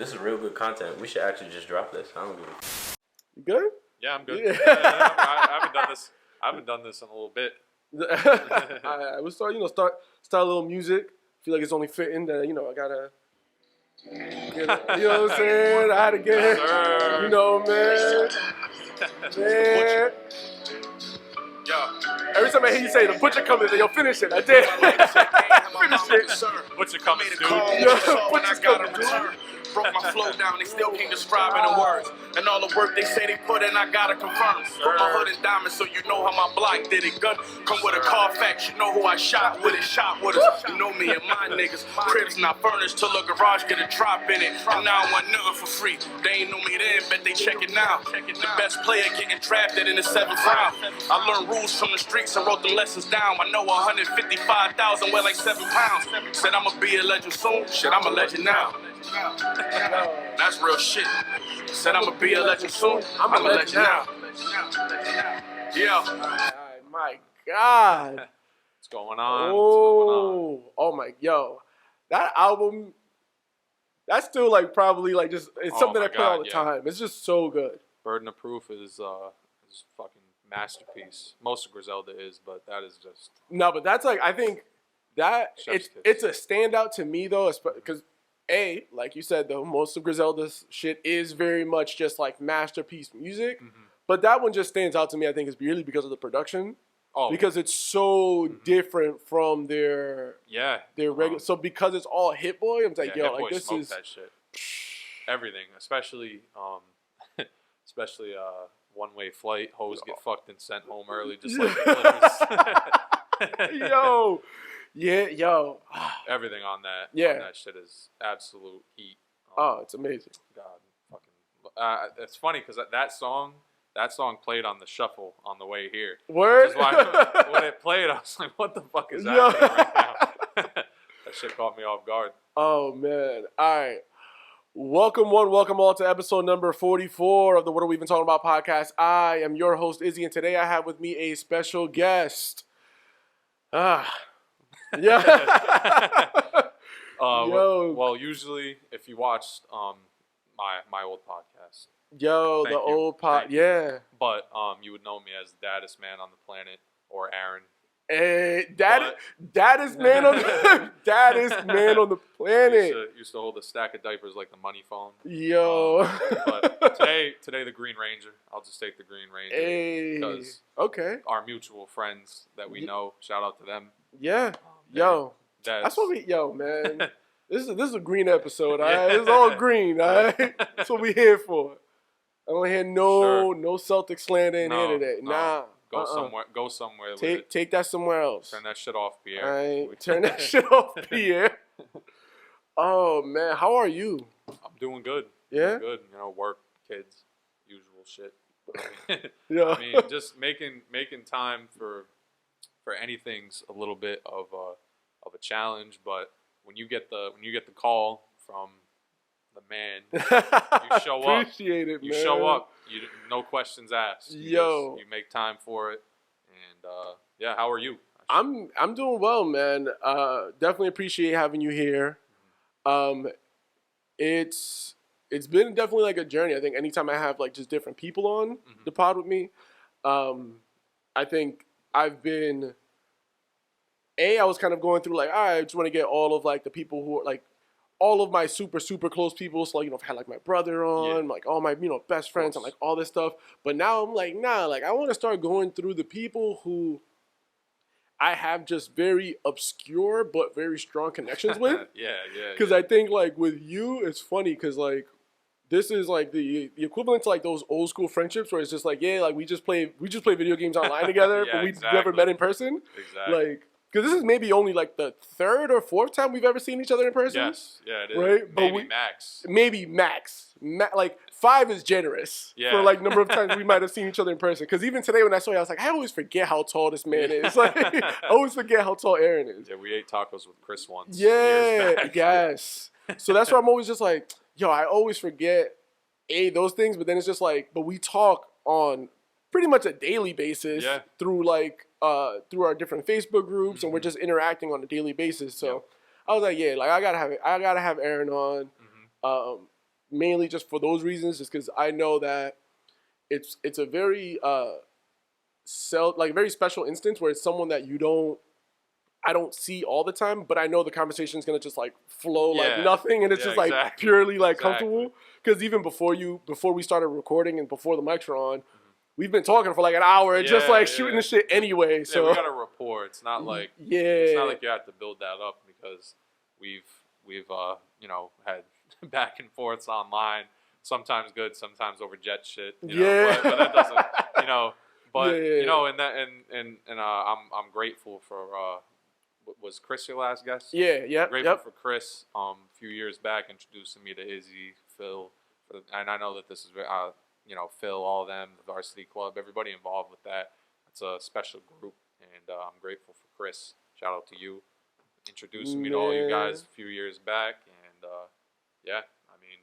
This is real good content. We should actually just drop this. I don't give a. You good? Yeah, I'm good. Yeah. I haven't done this. I haven't done this in a little bit. I would start, start a little music. Feel like it's only fitting that, I gotta get it. You know what I'm saying? I had to get it. Sir. Man. Yo, every time I hear you say the butcher coming, yo, finish it. I did. Finish it. Butcher coming, dude. Yo, butcher's coming, dude. Broke my flow down, they still can't describe it in words. And all the work they say they put in, I gotta confirm. Put my hood in diamonds so you know how my block did it. Gun come with a Carfax, you know who I shot with it, shot with us. You know me and my niggas. Cribs not furnished till a garage get a drop in it. And now I want nothing for free. They ain't know me then, bet they check it now. The best player getting drafted in the 7th round. I learned rules from the streets and wrote the lessons down. I know 155,000 weigh like 7 pounds. Said I'ma be a legend soon, shit, I'm a legend now. That's real shit. Said I'ma be a legend soon, I'm a legend now. Yeah. My God. What's going on? Oh my, that album, that's still like probably like just, it's something I play all the time. It's just so good. Burden of Proof is fucking masterpiece. Most of Griselda is, but that is just. No, but that's like, I think that it's a standout to me though, because like you said though, most of Griselda's shit is very much just like masterpiece music. Mm-hmm. But that one just stands out to me, I think, is really because of the production. Oh. Because it's so different from their regular. So because it's all Hit Boy, I'm like, yo, like this is that shit. Everything, especially One Way Flight. Hoes get fucked and sent home early, just like the Clippers. Yo. Yeah, yo. Everything on that. Yeah. On that shit is absolute heat. It's amazing. God, fucking. It's funny because that song played on the shuffle on the way here. Word? Why, when it played, I was like, what the fuck is happening right now? That shit caught me off guard. Oh, man. All right. Welcome all to episode number 44 of the What Are We Even Talking About podcast. I am your host, Izzy, and today I have with me a special guest. Yeah. Well, usually if you watched my old podcast. Yo, the old pod, yeah. But you would know me as the DADest man on the planet, or Aaron. Hey, DADest man on the planet. Used to hold a stack of diapers like the money phone. Yo. But today the Green Ranger. I'll just take the Green Ranger. Hey. Because our mutual friends that we know, shout out to them. Yeah. Yo. That's what man. This is a green episode, all right? It's all green, all right? That's what we here for. I don't hear no Celtics slander in here today. Nah. Go somewhere. Take that somewhere else. Turn that shit off, Pierre. All right. Turn that shit off, Pierre. Oh man, how are you? I'm doing good. Yeah. Doing good. Work, kids, usual shit. Yeah. I mean, just making time for anything's a little bit of a challenge, but when you get the call from the man, you show up. Appreciate it, you man. show up. You no questions asked. You make time for it, and how are you? I'm doing well, man. Definitely appreciate having you here. It's been definitely like a journey. I think anytime I have like just different people on the pod with me, I think I've been. I was kind of going through like, all right, I just want to get all of like the people who are like all of my super, super close people. So like, I've had like my brother on, like all my, best friends and like all this stuff. But now I'm like, nah, like I want to start going through the people who I have just very obscure but very strong connections with. Yeah. Because I think like with you, it's funny because like this is like the equivalent to like those old school friendships where it's just like, like we just play video games online together, but we never met in person. Exactly. Like, because this is maybe only like the 3rd or 4th time we've ever seen each other in person. Yes, yeah, it is. Right? Maybe max. Like 5 is generous for like number of times we might have seen each other in person. Because even today when I saw you, I was like, I always forget how tall this man is. Like, I always forget how tall Aaron is. Yeah, we ate tacos with Chris once. Yeah, yes. So that's why I'm always just like, I always forget those things, but then it's just like, but we talk on pretty much a daily basis through like through our different Facebook groups, and we're just interacting on a daily basis. So I was like, I gotta have Aaron on. mainly just for those reasons, just because I know that it's a very very special instance where it's someone that I don't see all the time, but I know the conversation is gonna just like flow like nothing, and it's just like purely like comfortable. Because even before we started recording and before the mics were on, we've been talking for like an hour, just like shooting the shit anyway. So we got a rapport. It's not like it's not like you have to build that up because we've you know, had back and forths online. Sometimes good, sometimes over jet shit. You know, but that doesn't, you know. But you know, and I'm grateful for. Was Chris your last guest? Yeah. Grateful for Chris. A few years back, introducing me to Izzy, Phil, and I know that this is you know, Phil, all of them, the varsity club, everybody involved with that. It's a special group, and I'm grateful for Chris. Shout out to you, introducing me to all you guys a few years back, and yeah, I mean,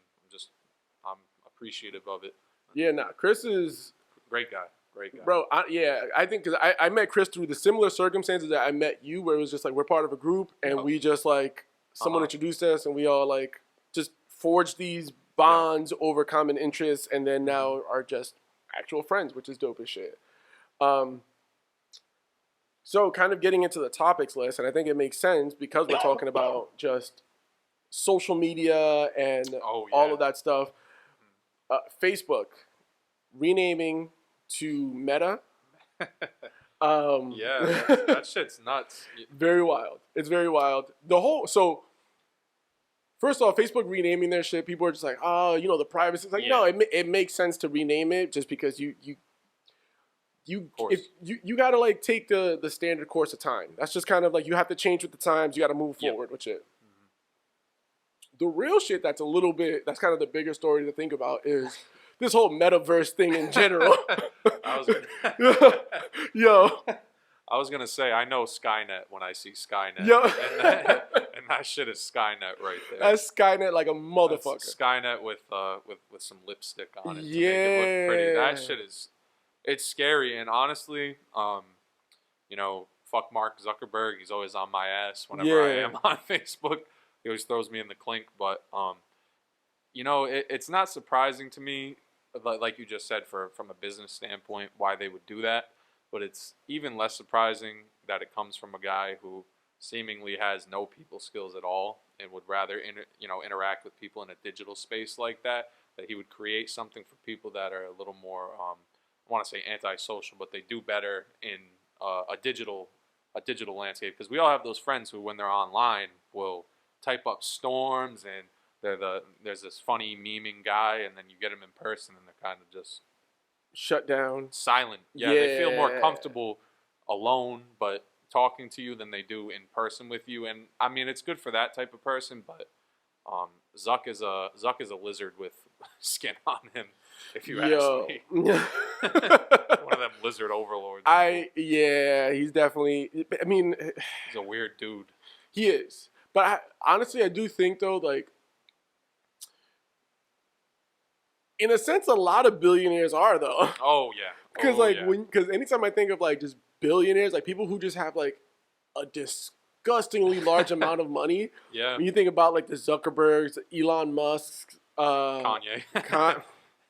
I'm appreciative of it. Yeah, Chris is great guy. Great guy. Bro, I think because I met Chris through the similar circumstances that I met you, where it was just like we're part of a group and we just like someone introduced us and we all like just forged these bonds over common interests, and then now are just actual friends, which is dope as shit. So kind of getting into the topics list, and I think it makes sense because we're talking about just social media and all of that stuff. Facebook renaming to Meta. That shit's nuts. Very wild. It's very wild. First off, Facebook renaming their shit, people are just like, oh, you know, the privacy. It's like, no, it makes sense to rename it just because you gotta like take the standard course of time. That's just kind of like you have to change with the times. You got to move forward with shit. The real shit that's kind of the bigger story to think about is this whole metaverse thing in general. I was gonna say, I know Skynet when I see Skynet. And that shit is Skynet right there. That's Skynet like a motherfucker. That's Skynet with some lipstick on it to make it look pretty. That shit it's scary. And honestly, you know, fuck Mark Zuckerberg. He's always on my ass whenever I am on Facebook. He always throws me in the clink. But you know, it's not surprising to me, like you just said, from a business standpoint, why they would do that. But it's even less surprising that it comes from a guy who seemingly has no people skills at all and would rather interact with people in a digital space like that he would create something for people that are a little more, I want to say antisocial, but they do better in a digital landscape. Because we all have those friends who, when they're online, will type up storms, and there's this funny memeing guy, and then you get them in person and they're kind of just shut down, silent. They feel more comfortable alone but talking to you than they do in person with you. And I mean, it's good for that type of person, but Zuck is a lizard with skin on him, if you ask me. One of them lizard overlords. He's definitely, I mean, he's a weird dude. He is. But honestly, I do think though, like, in a sense, a lot of billionaires are though. Oh yeah. Because anytime I think of like just billionaires, like people who just have like a disgustingly large amount of money. Yeah. When you think about like the Zuckerbergs, Elon Musk, Kanye.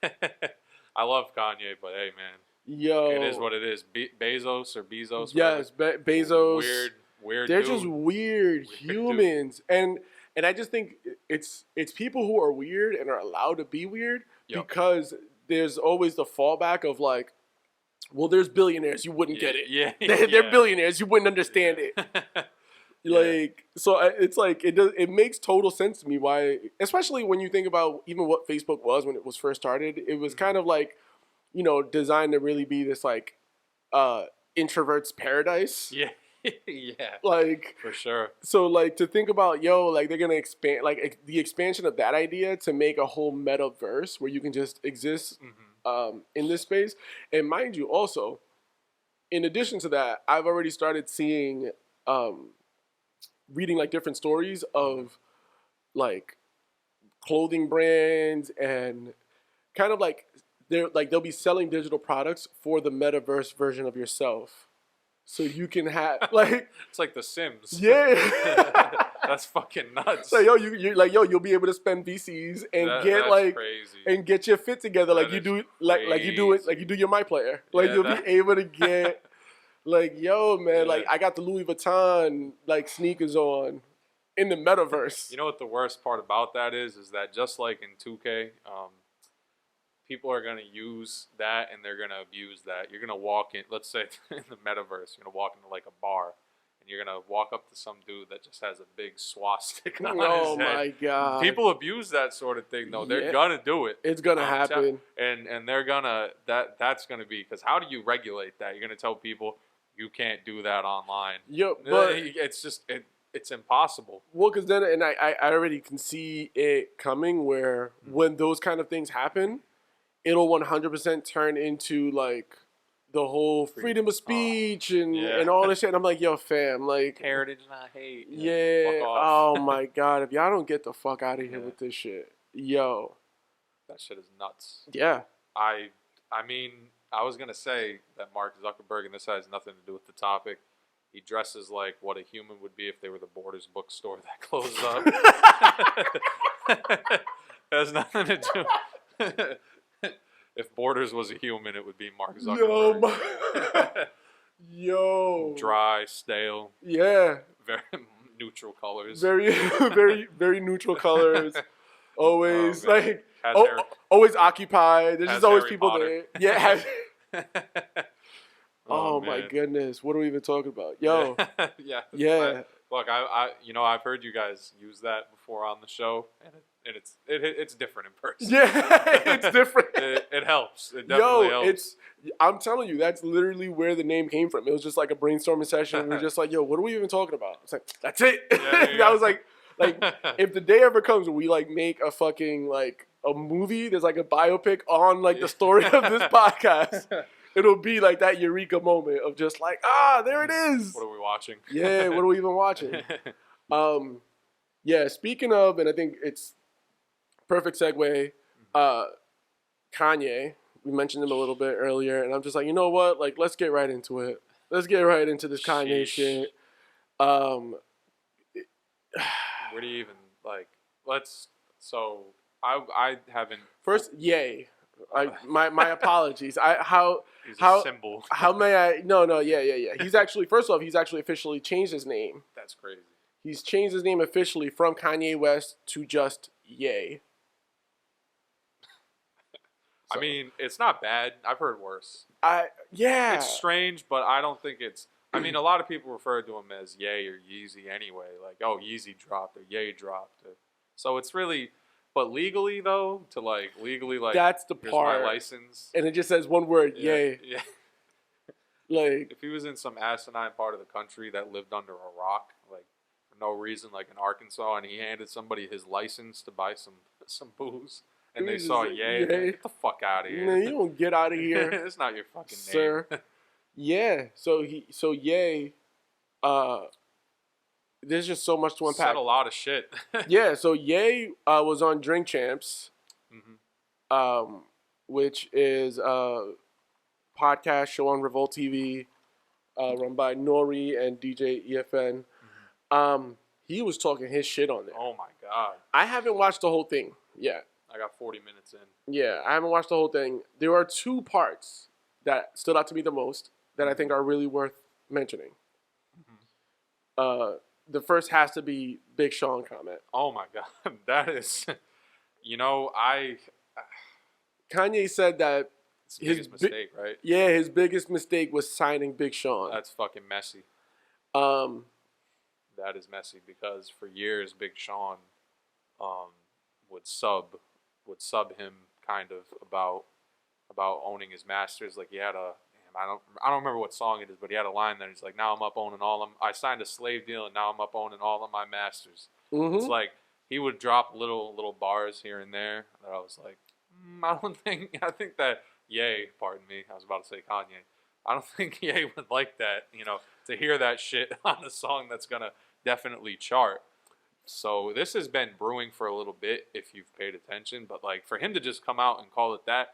I love Kanye, but hey man, it is what it is. Bezos. Yes, Bezos. Weird. They're dude. just weird humans, and I just think it's people who are weird and are allowed to be weird because there's always the fallback of like, well, there's billionaires, you wouldn't get it. They're billionaires, you wouldn't understand it. So it's like it makes total sense to me why, especially when you think about even what Facebook was when it was first started. It was kind of like, you know, designed to really be this like introvert's paradise. Like, for sure. So like to think about like they're gonna expand like the expansion of that idea to make a whole metaverse where you can just exist in this space. And mind you, also, in addition to that, I've already started seeing reading like different stories of like clothing brands and kind of like they'll be selling digital products for the metaverse version of yourself. So you can have like it's like The Sims. Yeah. That's fucking nuts. So you're like you'll be able to spend VCs and That's crazy. and get your fit together like That you is do like you do it like you do your My Player. Like you'll be able to get like man, like I got the Louis Vuitton like sneakers on in the metaverse. You know what the worst part about that is that just like in 2K, people are gonna use that and they're gonna abuse that. You're gonna walk in, let's say in the metaverse, you're gonna walk into like a bar. You're going to walk up to some dude that just has a big swastika on his head. Oh, my God. People abuse that sort of thing, though. They're going to do it. It's going to happen. And they're going to, that's going to be, because how do you regulate that? You're going to tell people you can't do that online. Yep, but it's just, it's impossible. Well, because then, and I already can see it coming where when those kind of things happen, it'll 100% turn into like, the whole freedom of speech and all this shit. And I'm like, yo, fam, like heritage, not hate. Yeah. Oh my God. If y'all don't get the fuck out of here with this shit, yo. That shit is nuts. Yeah. I mean, I was gonna say that Mark Zuckerberg, and this has nothing to do with the topic. He dresses like what a human would be if they were the Borders bookstore that closed up. Has nothing to do. If Borders was a human, it would be Mark Zuckerberg. Yo. Dry, stale. Yeah. Very neutral colors. Very neutral colors. Always like always occupied. There's just always Harry people Potter. there. Yeah. Oh my goodness. What are we even talking about? Yo. Yeah. Look, I've heard you guys use that before on the show, and it's different in person. Yeah, it's different. It helps. It definitely helps. I'm telling you, that's literally where the name came from. It was just like a brainstorming session. We were just like, yo, what are we even talking about? It's like, that's it. I was like, if the day ever comes where we like make a fucking like a movie, there's like a biopic on like the story of this podcast. It'll be like that eureka moment of just like, there it is. What are we watching? Yeah, what are we even watching? Yeah, speaking of, and I think it's perfect segue, Kanye, we mentioned him a little bit earlier, and I'm just like, you know what? Like, let's get right into it. Let's get right into this Kanye shit. Where do you even, like, I haven't. First, yay. My apologies. He's a symbol. How may I? No. Yeah. He's actually officially changed his name. That's crazy. He's changed his name officially from Kanye West to just Ye. I mean, it's not bad. I've heard worse. Yeah. It's strange, but I don't think it's. I mean, a lot of people refer to him as Ye or Yeezy anyway. Like, oh, Yeezy dropped or Ye dropped. So it's really. But legally, though, that's the part. My license, and it just says one word, yay. Yeah. Like, if he was in some asinine part of the country that lived under a rock, like for no reason, like in Arkansas, and he handed somebody his license to buy some booze, and they saw yay, get the fuck out of here. Man, you don't get out of here. It's not your fucking name, sir. Yeah. So yay. There's just so much to unpack. Said a lot of shit. Yeah, so Ye was on Drink Champs, which is a podcast show on Revolt TV, run by Nori and DJ EFN. He was talking his shit on there. Oh my God. I haven't watched the whole thing yet. I got 40 minutes in. Yeah, I haven't watched the whole thing. There are two parts that stood out to me the most that I think are really worth mentioning. The first has to be Big Sean comment. Oh my God, that is, Kanye said that his biggest mistake, right? Yeah, his biggest mistake was signing Big Sean. That's fucking messy. That is messy because for years Big Sean would sub him kind of about owning his masters. Like he had I don't remember what song it is, but he had a line there. He's like, now I'm up owning all of them. I signed a slave deal, and now I'm up owning all of my masters. It's like he would drop little bars here and there that I was like, I think that pardon me, I was about to say Kanye. I don't think Ye would like that, to hear that shit on a song that's going to definitely chart. So this has been brewing for a little bit, if you've paid attention. But, like, for him to just come out and call it that,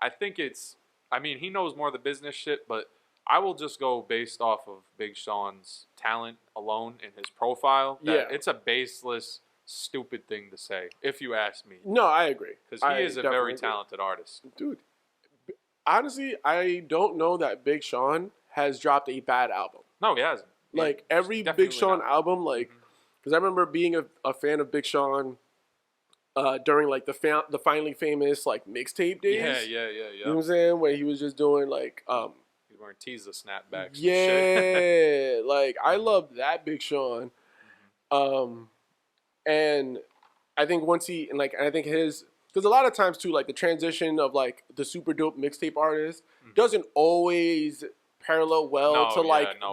I think he knows more of the business shit, but I will just go based off of Big Sean's talent alone in his profile. That it's a baseless, stupid thing to say, if you ask me. No, I agree. Because he is a very talented artist. Dude, honestly, I don't know that Big Sean has dropped a bad album. No, he hasn't. Like, every Big Sean album, like, because I remember being a fan of Big Sean during, like, the Finally Famous, like, mixtape days. Yeah. You know what I'm saying? Where he was just doing, like... He's wearing teaser snapbacks. Yeah. Like, I loved that Big Sean. And I think once he... And, like, I think his... Because a lot of times, too, like, the transition of, like, the super dope mixtape artist doesn't always... parallel well to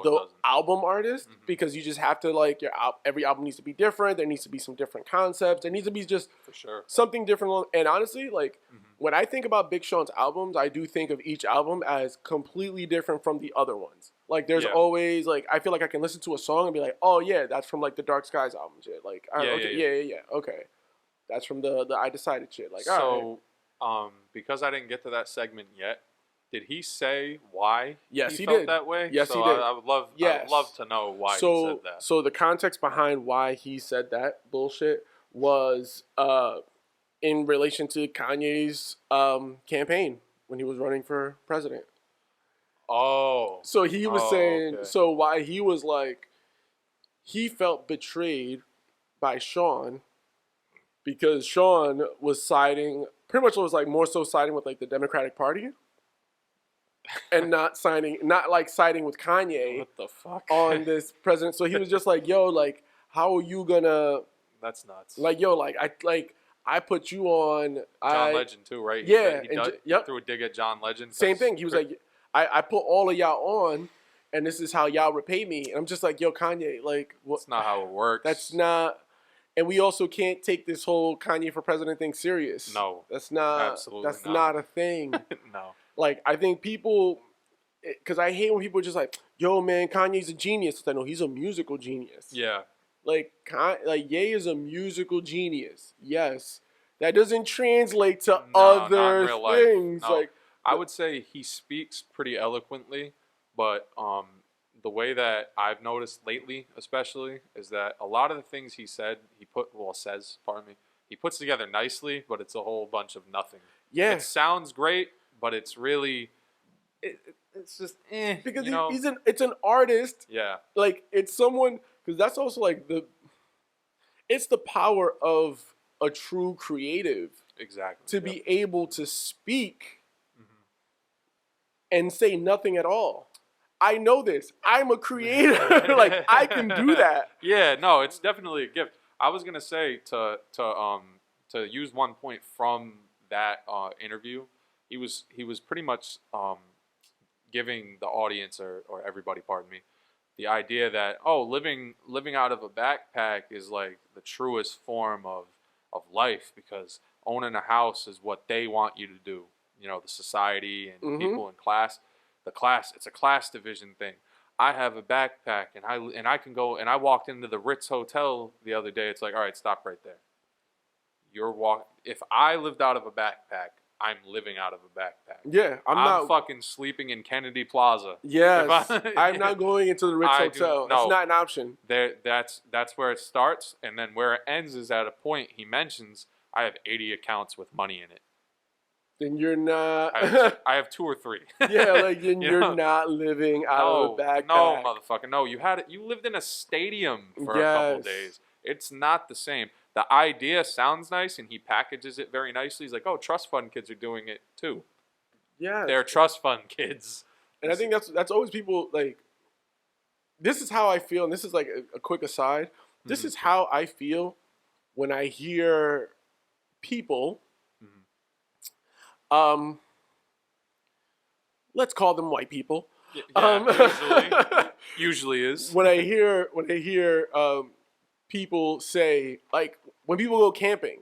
the album artist because you just have to like every album needs to be different. There needs to be some different concepts. There needs to be just for sure something different. And honestly, like when I think about Big Sean's albums, I do think of each album as completely different from the other ones. Like there's always like I feel like I can listen to a song and be like, oh yeah, that's from like the Dark Skies album shit. Like okay, that's from the I Decided shit. Like so, because I didn't get to that segment yet. Did he say why he felt that way? Yes, he did. I would love to know why he said that. So the context behind why he said that bullshit was in relation to Kanye's campaign when he was running for president. Oh. So he was saying, so why he was like, he felt betrayed by Sean because Sean was siding, pretty much was like more so siding with like the Democratic Party. And not siding with Kanye. What the fuck? On this president. So he was just like, yo, like, how are you gonna... That's nuts. Like, yo, I put you on... John Legend too, right? Yeah. He threw a dig at John Legend. Same thing. He was like, I put all of y'all on, and this is how y'all repay me. And I'm just like, yo, Kanye, like... That's not how it works. That's not... And we also can't take this whole Kanye for president thing serious. No. That's not... Absolutely That's not a thing. No. Like, I think people, because I hate when people are just like, yo, man, Kanye's a genius. I know he's a musical genius. Yeah. Like Ye is a musical genius. Yes. That doesn't translate to other things. No. Like, I would say he speaks pretty eloquently, but the way that I've noticed lately, especially, is that a lot of the things he says, he puts together nicely, but it's a whole bunch of nothing. Yeah. It sounds great. But it's really, it's just because it's an artist. Yeah. Like it's someone because that's also like it's the power of a true creative. Exactly. To be able to speak and say nothing at all. I know this. I'm a creator. Like I can do that. Yeah. No, it's definitely a gift. I was gonna say to use one point from that interview. He was pretty much giving the audience or everybody, pardon me, the idea that living out of a backpack is like the truest form of life because owning a house is what they want you to do. You know, the society and people in class, it's a class division thing. I have a backpack and I can go and I walked into the Ritz Hotel the other day. It's like, all right, stop right there. If I lived out of a backpack. I'm living out of a backpack. Yeah, I'm not fucking sleeping in Kennedy Plaza. Yes, I'm not going into the Ritz Hotel. That's not an option. That's where it starts, and then where it ends is at a point he mentions I have 80 accounts with money in it. Then you're not. I have 2 or 3. Yeah, like you're not living out of a backpack. No, motherfucker, no. You lived in a stadium for a couple days. It's not the same. The idea sounds nice, and he packages it very nicely. He's like, "Oh, trust fund kids are doing it too." Yeah, they're trust fund kids. And I think that's always people like. This is how I feel, and this is like a quick aside. This is how I feel when I hear people. Let's call them white people. Usually is when I hear people say, like, when people go camping.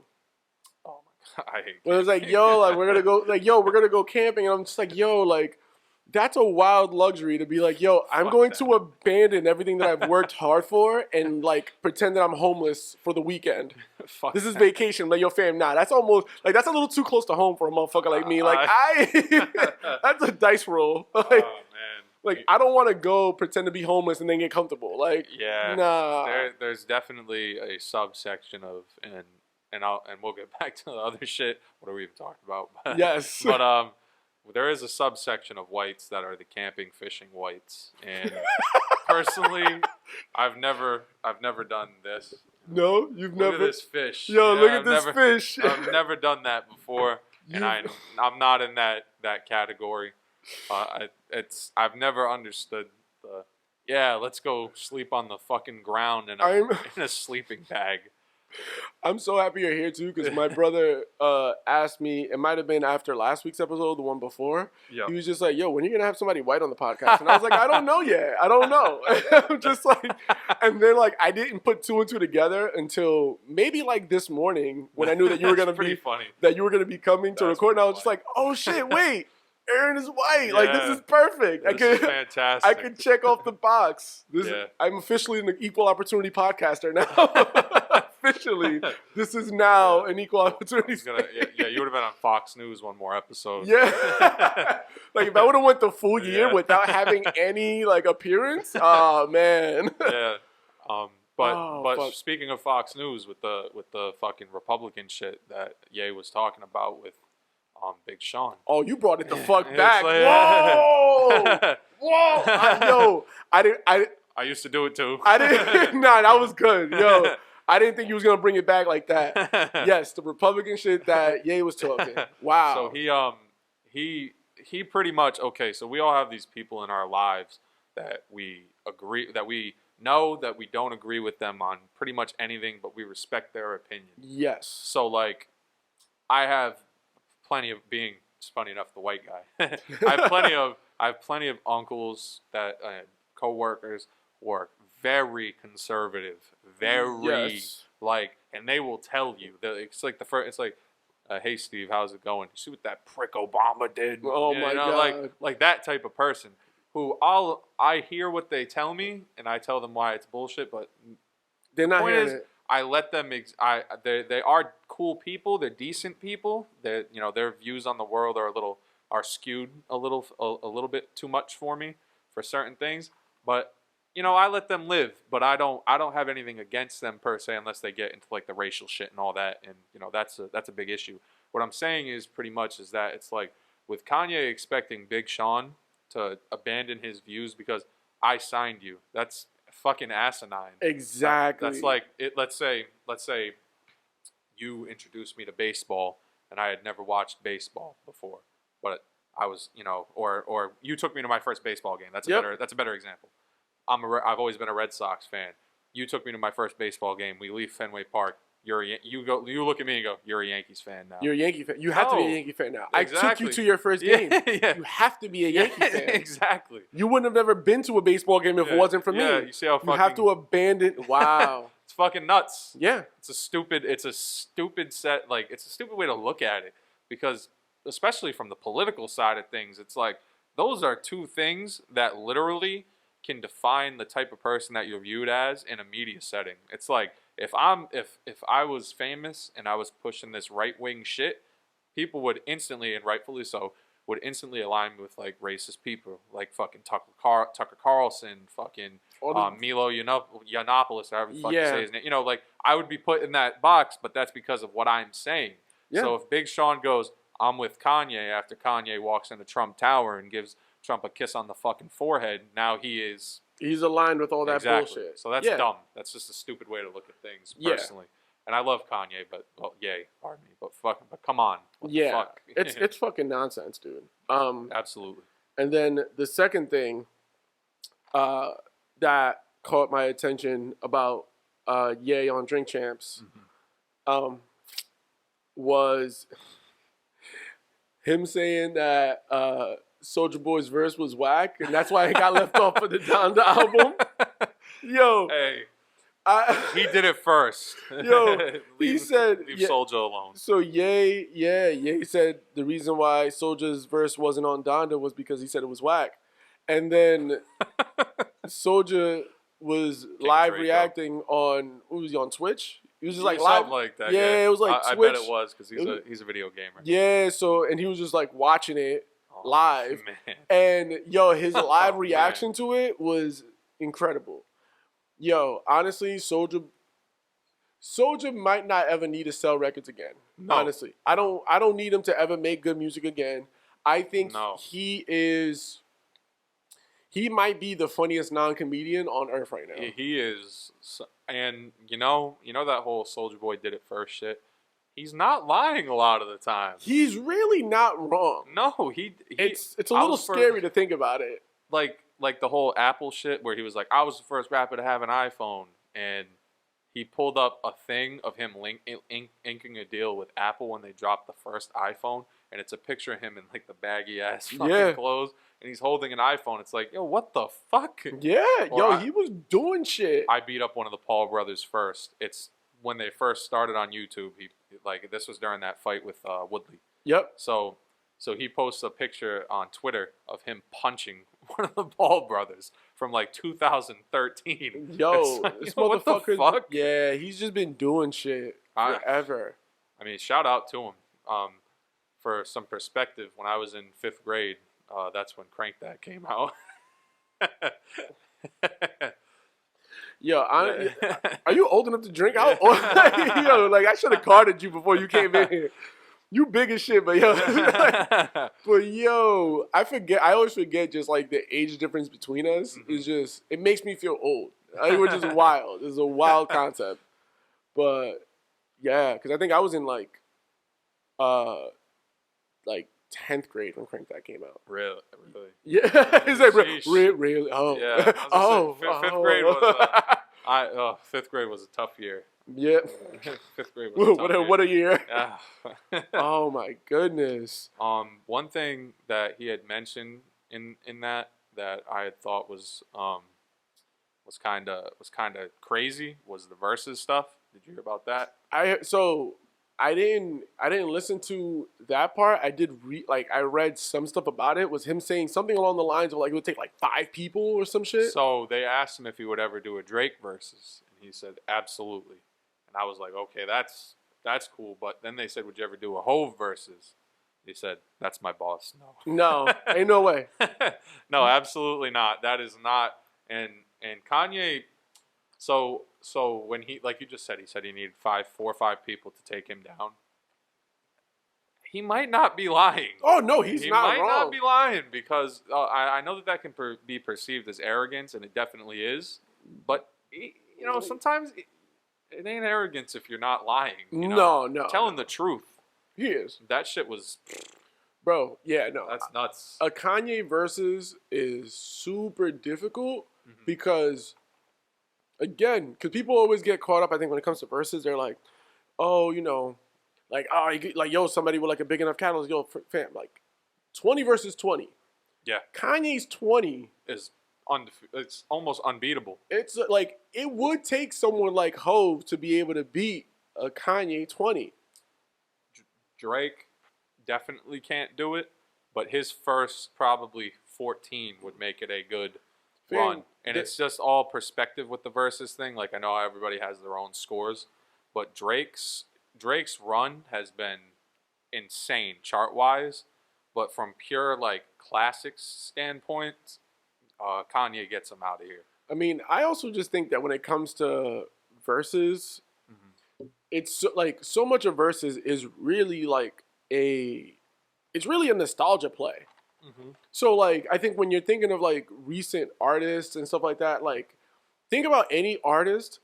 Oh my God, I hate when it's like, yo, like, we're gonna go camping, and I'm just like, yo, like, that's a wild luxury to be like, yo, I'm going to abandon everything that I've worked hard for and, like, pretend that I'm homeless for the weekend. This is vacation. Like, yo, fam, nah, that's almost, like, that's a little too close to home for a motherfucker like me. Like, that's a dice roll. Like, oh, man. Like, I don't want to go pretend to be homeless and then get comfortable. Like, Yeah. nah. There's definitely a subsection of and we'll get back to the other shit. What are we even talking about? Yes. But there is a subsection of whites that are the camping, fishing whites, and personally, I've never done this. No, you've Look never. at this fish. Yo, Yeah, look at this fish. I've never done that before, and I'm not in that category. I've never understood the let's go sleep on the fucking ground in a sleeping bag. I'm so happy you're here too, because my brother asked me. It might have been after last week's episode, the one before. Yep. He was just like, "Yo, when are you gonna have somebody white on the podcast?" And I was like, "I don't know yet. I don't know." I'm just like, and then like I didn't put two and two together until maybe like this morning when I knew that you were gonna be funny. That you were gonna be coming to record. And I was just like, "Oh shit, wait." Aaron is white. Like, this is perfect. This is fantastic. I could check off the box. I'm officially an equal opportunity podcaster now. Officially, this is now an equal opportunity. You would have been on Fox News one more episode. Yeah. Like, if I would have went the full year without having any, like, appearance, oh, man. Yeah. But speaking of Fox News, with the fucking Republican shit that Ye was talking about with Big Sean. Oh, you brought it the fuck back. Like, whoa! Whoa! I used to do it too. I didn't. Nah, that was good. Yo, I didn't think he was gonna bring it back like that. Yes, the Republican shit that Ye was talking. Wow. So he pretty much, okay, so we all have these people in our lives that we agree, that we know that we don't agree with them on pretty much anything, but we respect their opinion. Yes. So like, I have plenty of, being, it's funny enough, the white guy. I have plenty of uncles that co-workers who are very conservative, very like, and they will tell you that it's like the first. It's like, hey Steve, how's it going? You see what that prick Obama did? Oh my God! Like that type of person who I hear what they tell me and I tell them why it's bullshit, but they're not hearing it. I let them. They are cool people. They're decent people. They, their views on the world are skewed a little bit too much for me for certain things. But I let them live. But I don't have anything against them per se, unless they get into like the racial shit and all that. And that's a big issue. What I'm saying is pretty much is that it's like with Kanye expecting Big Sean to abandon his views because I signed you. That's fucking asinine. Exactly. That's like it. Let's say you introduced me to baseball and I had never watched baseball before, but I was, or you took me to my first baseball game. That's a better example. I've always been a Red Sox fan. You took me to my first baseball game. We leave Fenway Park. You look at me and go, you're a Yankees fan now. You're a Yankee fan. You have to be a Yankee fan now. Exactly. I took you to your first game. Yeah. You have to be a Yankee fan. Exactly. You wouldn't have never been to a baseball game if it wasn't for me. Yeah, you see how you have to abandon. Wow. It's fucking nuts. Yeah. It's a stupid set. Like, it's a stupid way to look at it, because especially from the political side of things, it's like those are two things that literally can define the type of person that you're viewed as in a media setting. It's like, if I was famous and I was pushing this right-wing shit, people would instantly, and rightfully so, would instantly align me with like racist people, like fucking Tucker Carlson, fucking Milo Yiannopoulos, however the fuck you say his name. Like, I would be put in that box, but that's because of what I'm saying. Yeah. So if Big Sean goes, I'm with Kanye, after Kanye walks into Trump Tower and gives Trump a kiss on the fucking forehead, now he's aligned with all that bullshit. So that's dumb. That's just a stupid way to look at things, personally. And I love Kanye, but pardon me, but come on. What the fuck? It's fucking nonsense, dude. Absolutely. And then the second thing that caught my attention about Ye on Drink Champs was him saying that Soulja Boy's verse was whack, and that's why it got left off of the Donda album. Yo. Hey. He did it first. Yo, he said... Leave Soulja alone. So Ye said the reason why Soulja's verse wasn't on Donda was because he said it was whack. And then Soulja was live reacting on... What was he, on Twitch? He was just like live. Something like that. Yeah, it was like I Twitch. bet it was, because he's a video gamer. Yeah, so, and he was just like watching it. live. Man. And, yo, his live reaction man. to it was incredible. Yo, honestly, Soulja might not ever need to sell records again. No. Honestly. I don't need him to ever make good music again. I think he might be the funniest non-comedian on earth right now. He is, and you know that whole Soulja Boy did it first shit. He's not lying a lot of the time. He's really not wrong. No, it's a little scary to think about it. Like the whole Apple shit where he was like, I was the first rapper to have an iPhone, and he pulled up a thing of him inking a deal with Apple when they dropped the first iPhone, and it's a picture of him in like the baggy ass fucking clothes, and he's holding an iPhone. It's like, yo, what the fuck? Yeah, he was doing shit. I beat up one of the Paul brothers first. It's when they first started on YouTube. This was during that fight with Woodley. Yep. So he posts a picture on Twitter of him punching one of the Paul brothers from like 2013. Yo, like, this what the motherfucker. fuck? Yeah, he's just been doing shit forever. I mean, shout out to him. For some perspective, when I was in 5th grade, that's when Crank That came out. Yo, are you old enough to drink? Yo, like I should have carded you before you came in here. You big as shit, but yo, I always forget just like the age difference between us. Mm-hmm. It makes me feel old. We're just wild. It's a wild concept. But yeah, because I think I was in like 10th grade when Crank That came out. Really? Yeah. Is that really? Oh. Yeah. Fifth grade was 5th grade was a tough year. Yeah. 5th grade was a tough year. What a year. Oh my goodness. One thing that he had mentioned in that I had thought was kind of crazy was the verses stuff. Did you hear about that? I didn't listen to that part. I did I read some stuff about it. Was him saying something along the lines of like it would take like 5 people or some shit. So they asked him if he would ever do a Drake versus, and he said absolutely. And I was like, okay, that's cool. But then they said, would you ever do a Hove versus? He said, that's my boss. No, ain't no way. No, absolutely not. That is not. And Kanye. So when he, like you just said, he said he needed 4 or 5 people to take him down. He might not be lying. Oh no, he not wrong. He might not be lying because I know that can be perceived as arrogance, and it definitely is. But sometimes it ain't arrogance if you're not lying. No. Telling the truth. He is. That shit was. Bro, yeah, no. That's nuts. A Kanye versus is super difficult because. Again, because people always get caught up, I think, when it comes to verses, they're like, oh, somebody with like a big enough catalog, yo, fam, like 20 versus 20. Yeah. Kanye's 20 is it's almost unbeatable. It's like, it would take someone like Hove to be able to beat a Kanye 20. Drake definitely can't do it, but his first probably 14 would make it a good run. And it's just all perspective with the versus thing. Like, I know everybody has their own scores, but Drake's run has been insane chart-wise. But from pure, like, classics standpoint, Kanye gets him out of here. I mean, I also just think that when it comes to verses, it's like so much of verses is really like it's really a nostalgia play. So, like, I think when you're thinking of, like, recent artists and stuff like that, like, think about any artist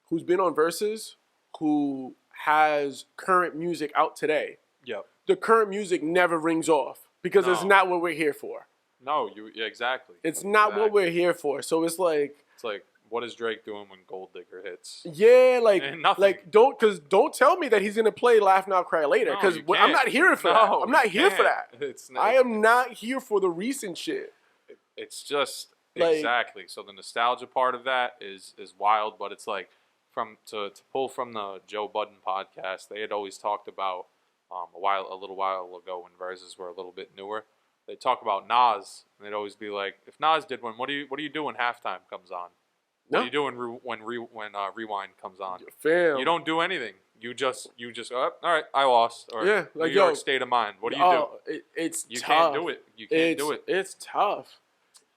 who's been on verses who has current music out today. Yep. The current music never rings off because it's not what we're here for. No, exactly. It's not what we're here for. So it's like, what is Drake doing when Gold Digger hits? Yeah, nothing. Don't tell me that he's gonna play Laugh Now Cry Later because I'm not here for that. I'm not here for that. I am not here for the recent shit. It's just exactly. So the nostalgia part of that is wild, but it's like to pull from the Joe Budden podcast, they had always talked about a little while ago when verses were a little bit newer. They talk about Nas, and they'd always be like, if Nas did one, what do you do when halftime comes on? What are you doing when Rewind comes on? Fam. You don't do anything. you just all right, I lost. Or Yeah, like, New York yo, State of Mind. What do you do? It's You tough. can't do it. You can't do it. It's tough.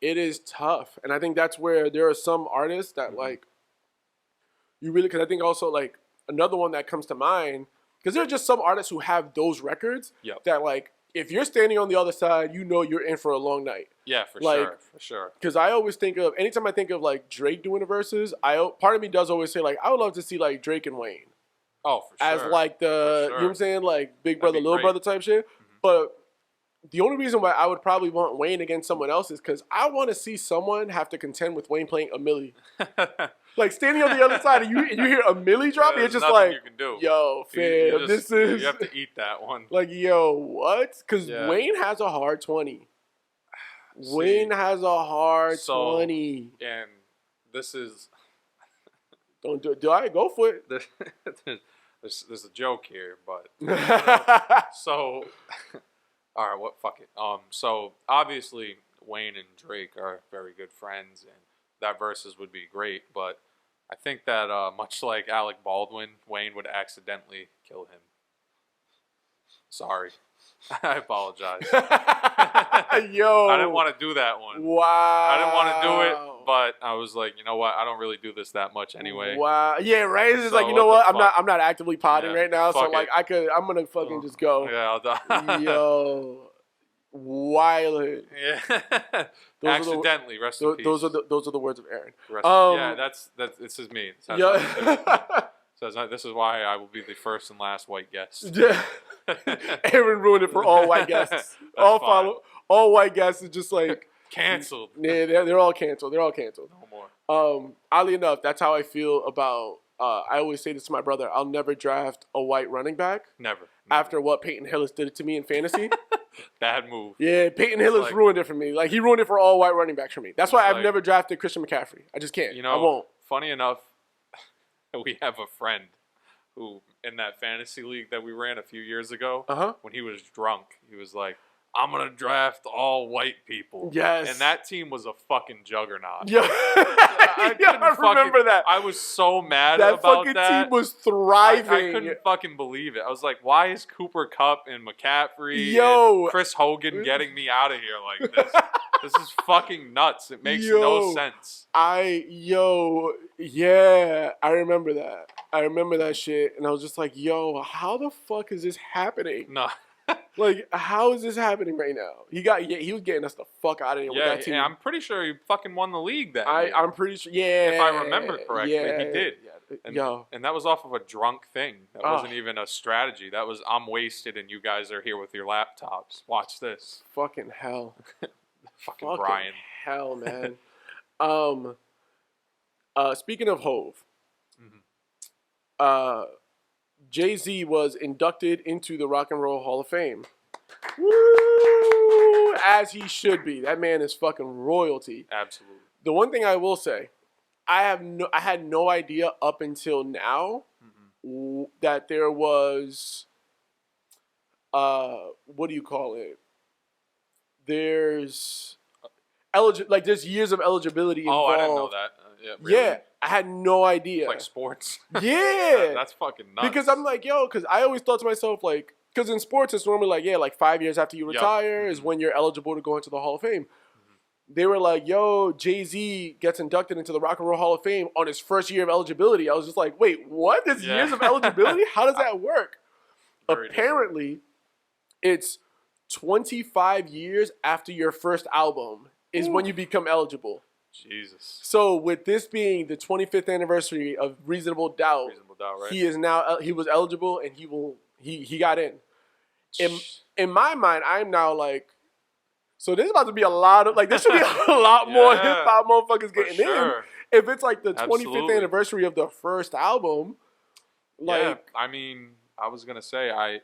It is tough, and I think that's where there are some artists that like you really. Because I think also like another one that comes to mind because there are just some artists who have those records that like if you're standing on the other side, you know you're in for a long night. Yeah, for sure. Because I always think of anytime I think of like Drake doing the verses, part of me does always say like I would love to see like Drake and Wayne. Oh, for sure. As like the you know what I'm saying, like big brother, little brother type shit. But the only reason why I would probably want Wayne against someone else is because I want to see someone have to contend with Wayne playing a milli. Like standing on the other side and you hear a milli drop, it's just like, you can do. Yo, fam, you have to eat that one. Like, yo, what? Because Wayne has a hard 20. Wayne has a hard 20. And this is... Don't do it. Do I go for it? There's a joke here, but... So... All right, fuck it. So obviously Wayne and Drake are very good friends, and that versus would be great. But I think that much like Alec Baldwin, Wayne would accidentally kill him. Sorry, I apologize. Yo, I didn't want to do that one. Wow, I didn't want to do it, but I was like, you know what? I don't really do this that much anyway. Wow, yeah, right. It's just like, you know what? I'm not actively potting right now, so like I'm gonna fucking just go. Yeah, I'll die. Yo, wild. Yeah, accidentally. Rest in peace. Those are the words of Aaron. Yeah, that's this is me. Yeah. So this is why I will be the first and last white guest. Yeah. Aaron ruined it for all white guests. All white guests is just like canceled. Yeah, they're all canceled. They're all canceled. No more. Oddly enough, that's how I feel about. I always say this to my brother. I'll never draft a white running back. Never. After what Peyton Hillis did to me in fantasy. Bad move. Yeah, Peyton Hillis ruined it for me. Like he ruined it for all white running backs for me. That's why I've never drafted Christian McCaffrey. I just can't. I won't. Funny enough, we have a friend who, in that fantasy league that we ran a few years ago, when he was drunk, he was like, I'm going to draft all white people. Yes. And that team was a fucking juggernaut. Yeah. I remember that. I was so mad about that. That fucking team was thriving. I couldn't fucking believe it. I was like, why is Cooper Kupp and McCaffrey and Chris Hogan getting me out of here like this? This is fucking nuts. It makes no sense. Yeah, I remember that. I remember that shit. And I was just like, yo, how the fuck is this happening? No. Like, how is this happening right now? He was getting us the fuck out of here with that team. Yeah, I'm pretty sure he fucking won the league that year. I'm pretty sure, yeah. If I remember correctly, he did. Yeah. And that was off of a drunk thing. That wasn't even a strategy. That was, I'm wasted and you guys are here with your laptops. Watch this. Fucking hell. Fucking Brian. Hell, man. Speaking of Hove, Jay-Z was inducted into the Rock and Roll Hall of Fame. Woo! As he should be. That man is fucking royalty. Absolutely. The one thing I will say, I had no idea up until now that there was, what do you call it? There's there's years of eligibility involved. Oh, I didn't know that. Yeah, really? Yeah, I had no idea. Like sports. Yeah. That's fucking nuts. Because I'm like, yo, because I always thought to myself, like, because in sports it's normally like, yeah, like 5 years after you retire is when you're eligible to go into the Hall of Fame. They were like, yo, Jay-Z gets inducted into the Rock and Roll Hall of Fame on his first year of eligibility. I was just like, wait, what? There's years of eligibility? How does that work? Apparently, it's 25 years after your first album is when you become eligible. Jesus. So with this being the 25th anniversary of Reasonable Doubt, right? He was eligible and he got in. In my mind, I'm now like, so there's about to be a lot of, like, there should be a lot more hip-hop motherfuckers getting in. If it's like the 25th anniversary of the first album. Like, I mean, I was going to say, I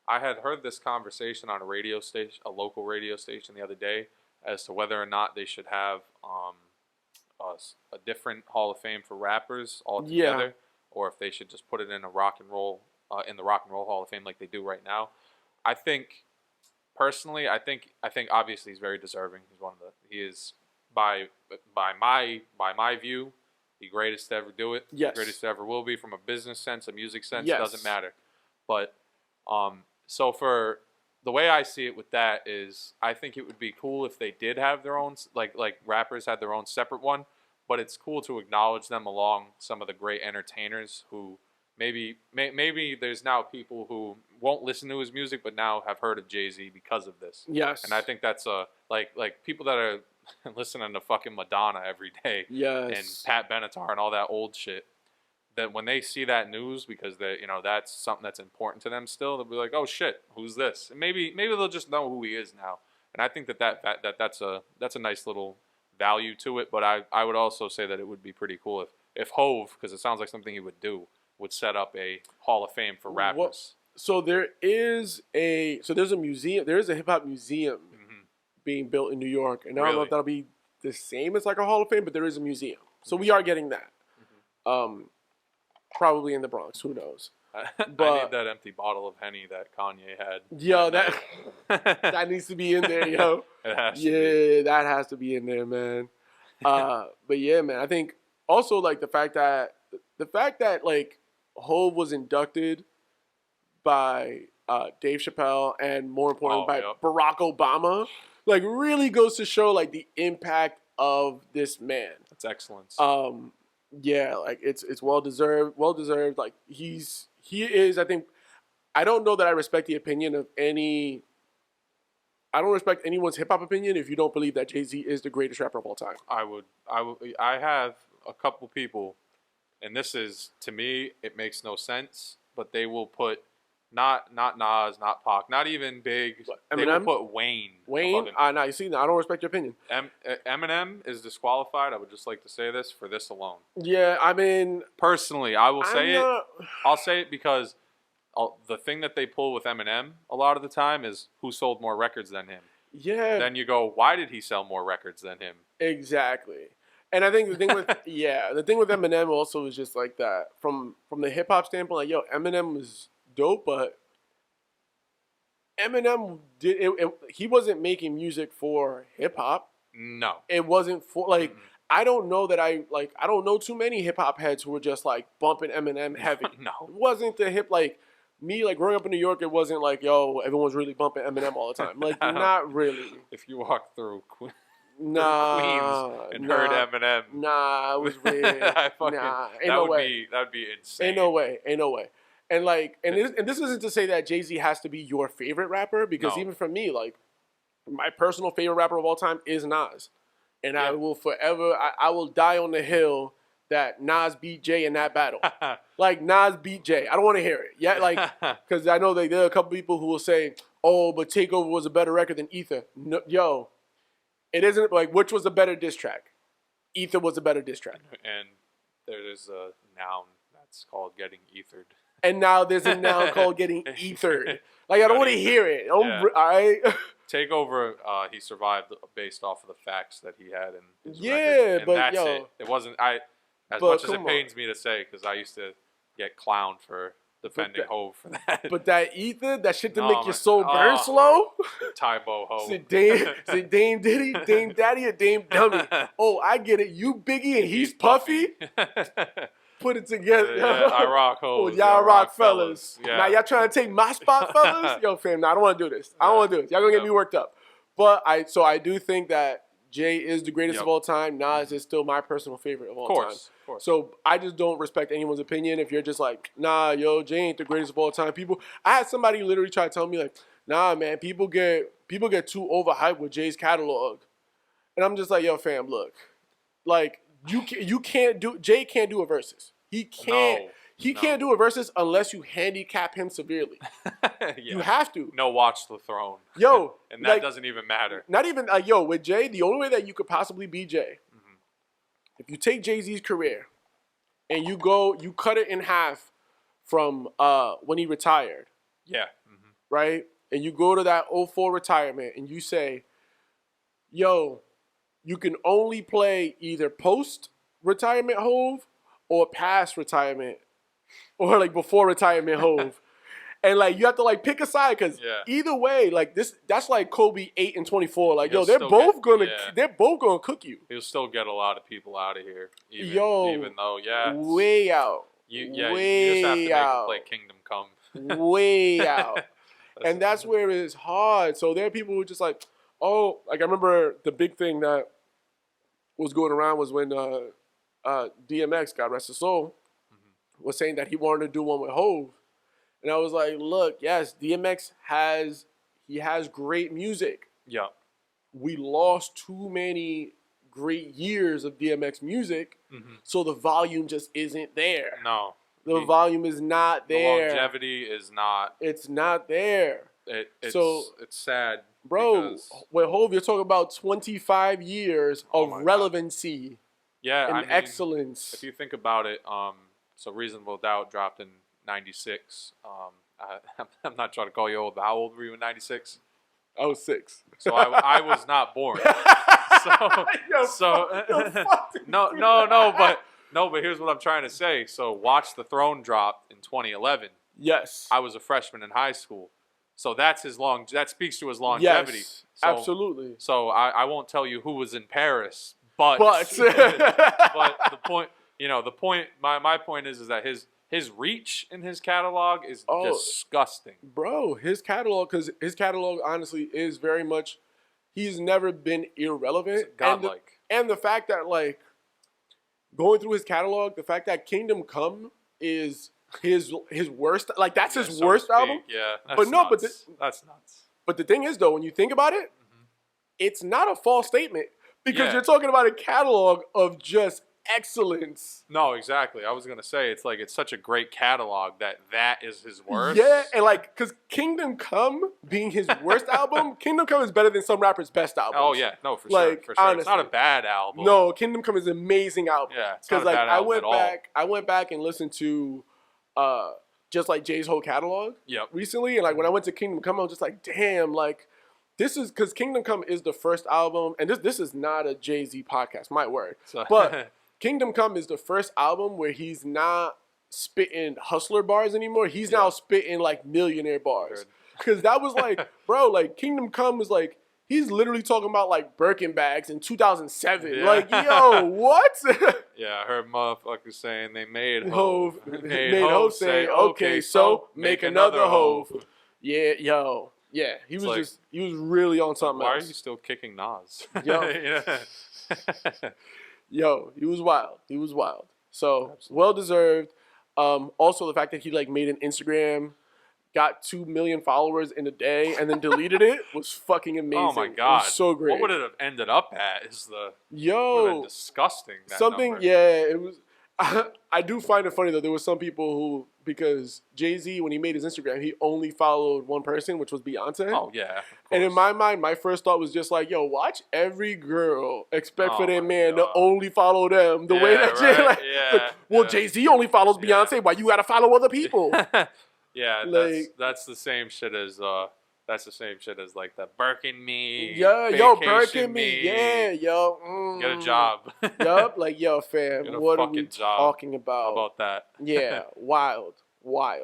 had heard this conversation on a local radio station the other day as to whether or not they should have a different Hall of Fame for rappers altogether, or if they should just put it in a rock and roll in the Rock and Roll Hall of Fame like they do right now. I think personally, I think obviously he's very deserving. He is by my view the greatest to ever do it. Yes. The greatest to ever will be from a business sense, a music sense. Yes. Doesn't matter. But so for the way I see it with that is, I think it would be cool if they did have their own, like rappers had their own separate one. But it's cool to acknowledge them along some of the great entertainers who maybe there's now people who won't listen to his music but now have heard of Jay-Z because of this. Yes. And I think that's like people that are listening to fucking Madonna every day. Yes. And Pat Benatar and all that old shit. That when they see that news, because they, that's something that's important to them still, they'll be like, "Oh shit, who's this?" And maybe they'll just know who he is now. And I think that's a nice little value to it. But I would also say that it would be pretty cool if Hove, because it sounds like something he would do, would set up a Hall of Fame for rappers. So there's a museum. There is a hip hop museum being built in New York, and I don't know if that'll be the same as like a Hall of Fame, but there is a museum. So we are getting that. Probably in the Bronx. Who knows? But I need that empty bottle of Henny that Kanye had. Yo, that needs to be in there, yo. It has to be. That has to be in there, man. But yeah, man, I think also like the fact that like Hov was inducted by Dave Chappelle and more importantly by Barack Obama, like really goes to show like the impact of this man. That's excellence. Yeah, like it's well deserved. Like he is. I think I don't know that I respect the opinion of any. I don't respect anyone's hip hop opinion if you don't believe that Jay-Z is the greatest rapper of all time. I have a couple people, and this is, to me, it makes no sense, but they will put not Nas, not Pac, not even Big. They will put Wayne. Wayne? No, you see, I don't respect your opinion. Eminem is disqualified. I would just like to say this for this alone. Yeah, I mean, personally, I will say it. I'll say it because the thing that they pull with Eminem a lot of the time is who sold more records than him. Yeah. Then you go, why did he sell more records than him? Exactly. And I think the thing with the thing with Eminem also is just like that from the hip hop standpoint. Like, yo, Eminem was dope, but Eminem he wasn't making music for hip hop. No, it wasn't for like. Mm-hmm. I don't know too many hip hop heads who were just like bumping Eminem heavy. No, it wasn't the hip like. Me, like, growing up in New York, it wasn't like, yo, everyone's really bumping Eminem all the time. Like, not really. If you walked through Queens and heard Eminem. Nah, it was weird. Ain't no way. That would be insane. Ain't no way. And, like, and this isn't to say that Jay-Z has to be your favorite rapper, because even for me, like, my personal favorite rapper of all time is Nas. And I will forever, I will die on the hill that Nas beat Jay in that battle. Like, Nas beat Jay. I don't want to hear it. Yeah, like, because I know that there are a couple people who will say, oh, but Takeover was a better record than Ether. No, yo, it isn't, like, which was a better diss track? Ether was a better diss track. And there's a noun that's called getting ethered. And now there's a noun called getting ethered. Like, I don't want to hear it. All right? Takeover, he survived based off of the facts that he had in his record. And but that's yo. it. It wasn't, as much as it pains me to say, because I used to get clowned for defending Hov for that. But that ether, that shit to make your soul burn slow? Tybo Hov. Dame Diddy, Dame Daddy, or Dame Dummy? Oh, I get it. You Biggie and he's Puffy? Put it together. Yeah, I rock Hov. Oh, y'all rock fellas. Yeah. Now y'all trying to take my spot, fellas? Yo, fam, I don't want to do this. I don't want to do this. Y'all gonna get me worked up. But I do think that Jay is the greatest of all time. Nas is still my personal favorite of all time. Of course. So I just don't respect anyone's opinion. If you're just like, nah, yo, Jay ain't the greatest of all time. I had somebody literally try to tell me like, nah, man, people get too overhyped with Jay's catalog, and I'm just like, yo, fam, look, like Jay can't do a versus. He can't. He can't do a versus unless you handicap him severely. You have to. No, watch the throne. Yo. And that doesn't even matter. Not even, with Jay, the only way that you could possibly be Jay, if you take Jay-Z's career and you cut it in half from when he retired. Yeah. Right? And you go to that 04 retirement and you say, yo, you can only play either post-retirement Hov or past retirement. Or like before retirement Hov. And like you have to like pick a side because either way, like that's like Kobe 8 and 24. Like He'll they're both get, gonna cook you. He'll still get a lot of people out of here. Even though way out. You just have to make him play Kingdom Come. Way out. And that's where it's hard. So there are people who are just like, oh, like I remember the big thing that was going around was when DMX, God rest his soul, was saying that he wanted to do one with Hove. And I was like, look, yes, DMX has great music. Yeah. We lost too many great years of DMX music, so the volume just isn't there. No. The volume is not there. The longevity is not. It's not there. It's sad. Bro, with Hove, you're talking about 25 years of relevancy and excellence. If you think about it, so Reasonable Doubt dropped in 96. I'm not trying to call you old, but how old were you in 96? I was 6. So I was not born. But here's what I'm trying to say. So Watch the Throne dropped in 2011. Yes. I was a freshman in high school. So that speaks to his longevity. Yes, so, absolutely. So I won't tell you who was in Paris, but but the point, my point is that his reach in his catalog is disgusting. Bro, his catalog honestly is very much, he's never been irrelevant. Godlike. And the fact that like going through his catalog, the fact that Kingdom Come is his worst, like that's his worst album. Yeah, that's nuts. But the thing is though, when you think about it, it's not a false statement because you're talking about a catalog of just excellence. No, exactly. I was gonna say it's such a great catalog that is his worst. Yeah, and like because Kingdom Come being his worst album, Kingdom Come is better than some rappers' best albums. Oh yeah, no, for sure. Honestly, it's not a bad album. No, Kingdom Come is an amazing album. Yeah, it's not a bad album at all. I went back and listened to just like Jay's whole catalog recently, and like when I went to Kingdom Come, I was just like, damn, like this is because Kingdom Come is the first album, and this is not a Jay-Z podcast, my word, but Kingdom Come is the first album where he's not spitting hustler bars anymore. He's now spitting like millionaire bars. Because that was like, bro, like Kingdom Come was like, he's literally talking about like Birkin bags in 2007. Yeah. Like, yo, what? Yeah, I heard motherfuckers saying they made Hove. Made Hove say, okay, so make another Hove. Yeah, yo. Yeah, he was really on something else. Why are you still kicking Nas? Yo. Yo, he was wild. So, well-deserved. Also, the fact that he like made an Instagram, got 2 million followers in a day, and then deleted it was fucking amazing. Oh my god, it was so great. What would it have ended up at? Disgusting. Something, number. Yeah, it was. I do find it funny though. There were some people who, because Jay-Z, when he made his Instagram, he only followed one person, which was Beyonce. Oh yeah. And in my mind, my first thought was just like, yo, watch every girl expect for their man to only follow them the way that Jay. Like, Jay-Z only follows Beyonce. Why you gotta follow other people? Yeah, like, that's the same shit as like the Birkin me. Yeah, yo, Birkin me. Yeah, yo. Get a job. Yup, like yo, fam. What are we talking about? How about that? Yeah, wild. What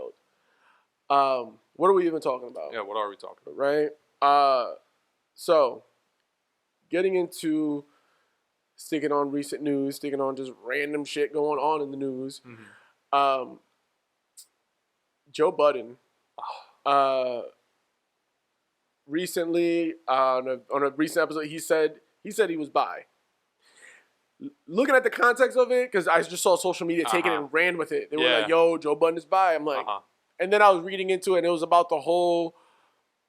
are we even talking about? Yeah, what are we talking about? Right. So, getting into sticking on recent news, sticking on just random shit going on in the news. Joe Budden. Recently, on a recent episode, he said he was bi. Looking at the context of it, because I just saw social media take it and ran with it. They were like, yo, Joe Budden is bi. I'm like, and then I was reading into it, and it was about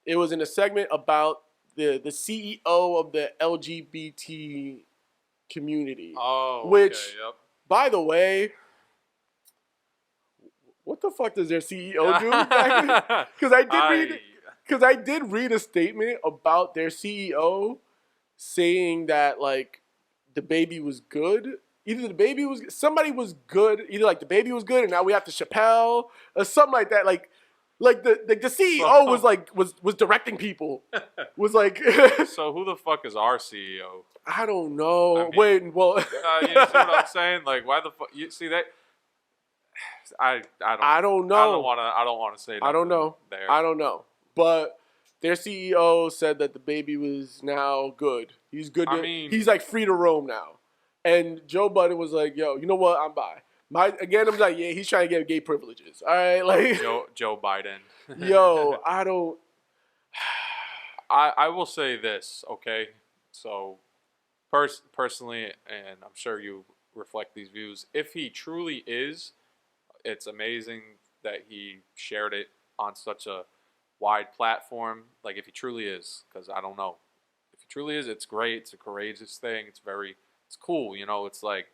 it was in a segment about the CEO of the LGBT community. Oh, which, by the way, what the fuck does their CEO do? Because I did read a statement about their CEO saying that like the baby was good. Either somebody was good. Either like the baby was good, and now we have to Chappelle or something like that. Like the CEO was directing people. Was like. So who the fuck is our CEO? I don't know. You see what I'm saying? Like, why the fuck? You see that? I don't I don't know. I don't want to say. I don't know. There. I don't know. But their CEO said that the baby was now good. He's good. He's like free to roam now. And Joe Budden was like, "Yo, you know what? I'm bi." I'm like, yeah, he's trying to get gay privileges. All right, like Joe Biden. Yo, I don't. I will say this, okay? So, personally, and I'm sure you reflect these views. If he truly is, it's amazing that he shared it on such a wide platform. Like, if he truly is, because I don't know. If he truly is, it's great. It's a courageous thing. It's cool. You know, it's like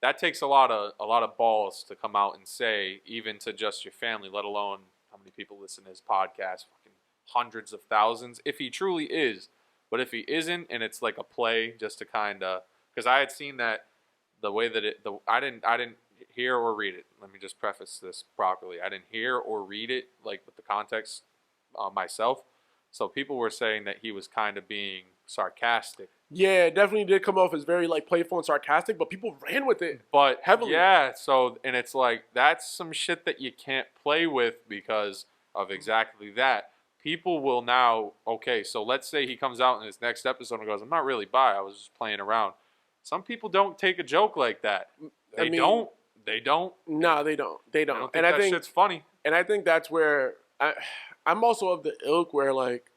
that takes a lot of balls to come out and say, even to just your family, let alone how many people listen to his podcast, fucking hundreds of thousands. If he truly is, but if he isn't, and it's like a play just to kind of, because I had seen that the way that I didn't hear or read it. Let me just preface this properly. I didn't hear or read it like with the context myself. So people were saying that he was kind of being sarcastic. Yeah, it definitely did come off as very like playful and sarcastic, but people ran with it. But heavily. Yeah, so and it's like that's some shit that you can't play with because of exactly that. People will now, okay, so let's say he comes out in his next episode and goes, I'm not really bi, I was just playing around. Some people don't take a joke like that. They don't. No, they don't. And I think shit's funny. And I think that's where I'm also of the ilk where like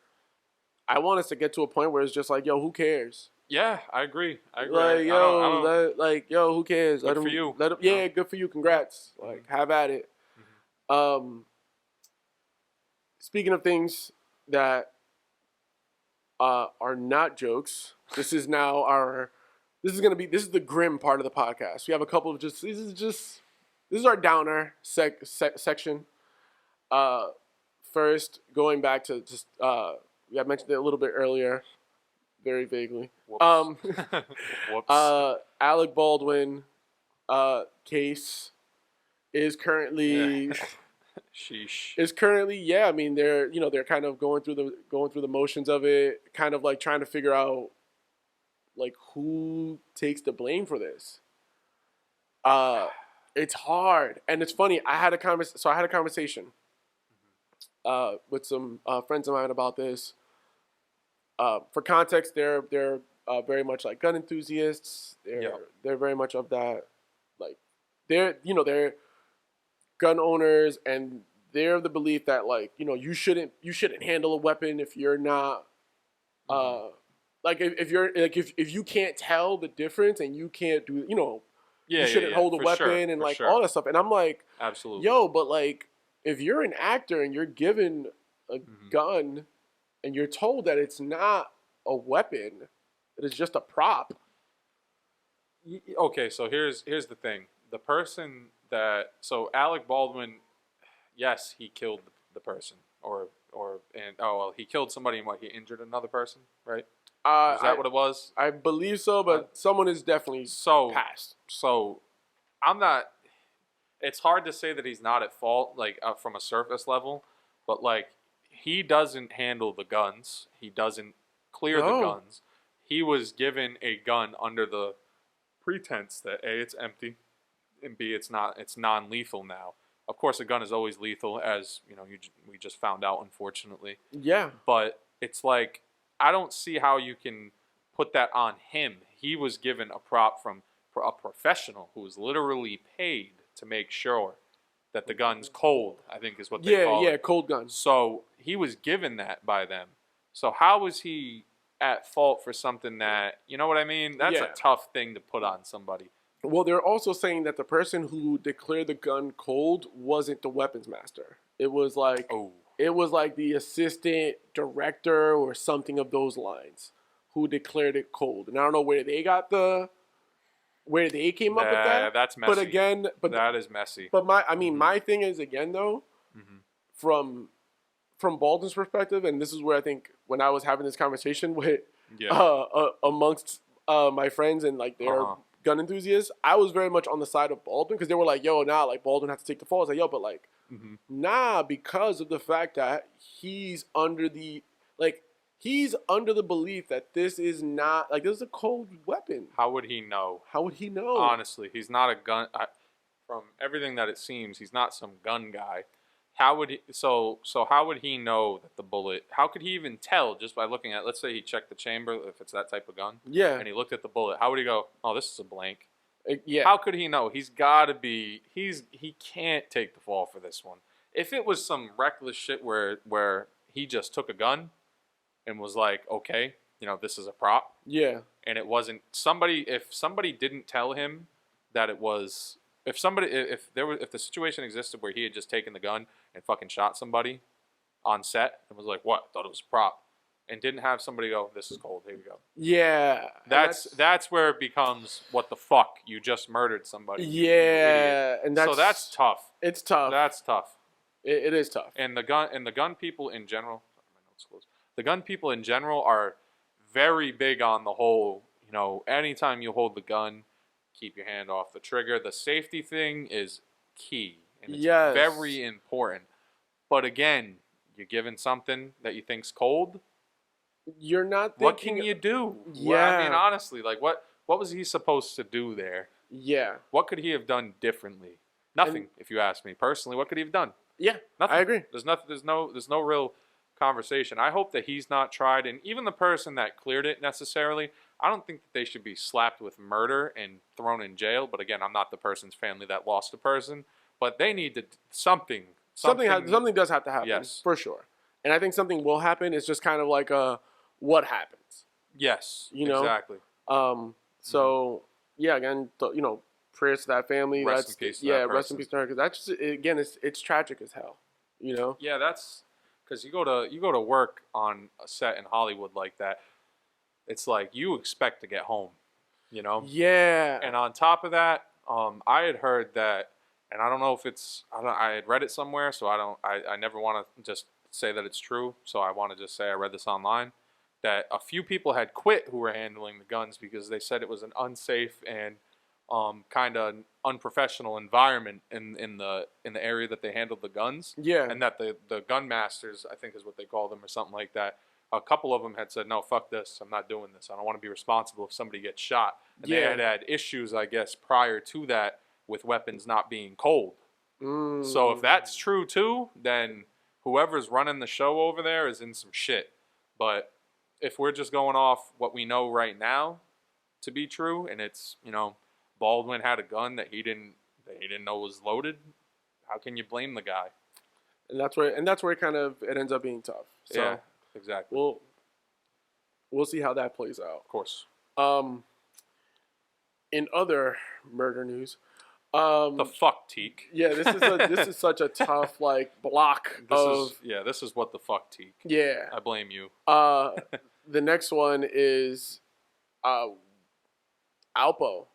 I want us to get to a point where it's just like, yo, who cares? Yeah, I agree. Like, yo, who cares? Good for you. Yeah, good for you. Congrats. Like, have at it. Mm-hmm. Speaking of things that are not jokes, this is the grim part of the podcast. We have a couple of this is our downer section. First, going back to just I mentioned it a little bit earlier, very vaguely. Whoops. Whoops. Alec Baldwin case is currently sheesh. Is currently I mean they're kind of going through the motions of it, kind of like trying to figure out like who takes the blame for this. It's hard, and it's funny. I had a conversation with some friends of mine about this. For context, they're very much like gun enthusiasts. They're very much of that, like they're gun owners, and they're of the belief that like you shouldn't handle a weapon if you're not like if you can't tell the difference and you can't do you shouldn't hold a weapon and like all that stuff. And I'm like, absolutely, yo, but like if you're an actor and you're given a gun and you're told that it's not a weapon, that it's just a prop. Okay, so here's the thing. The person so Alec Baldwin, yes, he killed the person, he killed somebody and he injured another person, right? Is that what it was? I believe so, but someone is definitely passed. So I'm not. It's hard to say that he's not at fault, like from a surface level, but like he doesn't handle the guns. He doesn't clear the guns. He was given a gun under the pretense that A, it's empty, and B, it's not. It's non-lethal now. Of course, a gun is always lethal, as we just found out, unfortunately. Yeah. But it's like I don't see how you can put that on him. He was given a prop from a professional who was literally paid to make sure that the gun's cold, I think is what they call it. Yeah, cold guns. So he was given that by them. So how was he at fault for something that, you know what I mean? That's a tough thing to put on somebody. Well, they're also saying that the person who declared the gun cold wasn't the weapons master. It was like the assistant director or something of those lines who declared it cold. And I don't know where they came up with that. That's messy. That is messy. But my thing is, again though, from Baldwin's perspective, and this is where I think when I was having this conversation with amongst my friends and like their gun enthusiasts, I was very much on the side of Baldwin because they were like, yo, like Baldwin has to take the fall. I was like, yo, but like, because of the fact that he's under the belief that this is not like this is a cold weapon. How would he know? Honestly, he's not a gun. from everything that it seems, he's not some gun guy. How would he? So how would he know that the bullet? How could he even tell just by looking at? Let's say he checked the chamber if it's that type of gun. Yeah. And he looked at the bullet. How would he go? Oh, this is a blank. Yeah. How could he know? He's got to be. He can't take the fall for this one. If it was some reckless shit where he just took a gun and was like, okay, this is a prop. Yeah. And it wasn't somebody. If somebody didn't tell him that it was. If the situation existed where he had just taken the gun and fucking shot somebody on set and was like, what? Thought it was a prop. And didn't have somebody go, this is cold, here you go. Yeah. That's where it becomes, what the fuck? You just murdered somebody. Yeah. And that's tough. It's tough. That's tough. It is tough. And the gun people in general, my notes closed. The gun people in general are very big on the whole, anytime you hold the gun, keep your hand off the trigger. The safety thing is key. And it's very important. But again, you're given something that you think's cold. You're not thinking... What can you do? Yeah. Well, I mean, honestly, like, what was he supposed to do there? Yeah. What could he have done differently? Nothing, if you ask me. Personally, what could he have done? Yeah, nothing. I agree. There's nothing. There's no real conversation. I hope that he's not tried, and even the person that cleared it necessarily, I don't think that they should be slapped with murder and thrown in jail. But again, I'm not the person's family that lost a person, but they need to something does have to happen. Yes, for sure. And I think something will happen. It's just kind of like what happens. Yes, exactly. So yeah, again, prayers to that family. Rest in peace. Rest in peace to her. Because that's just, again, it's tragic as hell. Yeah, that's because you go to work on a set in Hollywood like that. It's like you expect to get home, Yeah. And on top of that, I had heard that, and I don't know if I had read it somewhere, so I never want to just say that it's true. So I want to just say I read this online, that a few people had quit who were handling the guns because they said it was an unsafe and kind of unprofessional environment in the area that they handled the guns. Yeah. And that the gun masters, I think is what they call them or something like that, a couple of them had said, no, fuck this, I'm not doing this. I don't want to be responsible if somebody gets shot. And they had issues, I guess, prior to that with weapons not being cold. So if that's true too, then whoever's running the show over there is in some shit. But if we're just going off what we know right now to be true, and it's, Baldwin had a gun that he didn't know was loaded, how can you blame the guy? And that's where it ends up being tough. So yeah, exactly. We'll see how that plays out. Of course. In other murder news, the fuck teak. Yeah, this is such a tough block This is what the fuck teak. Yeah. I blame you. The next one is Alpo.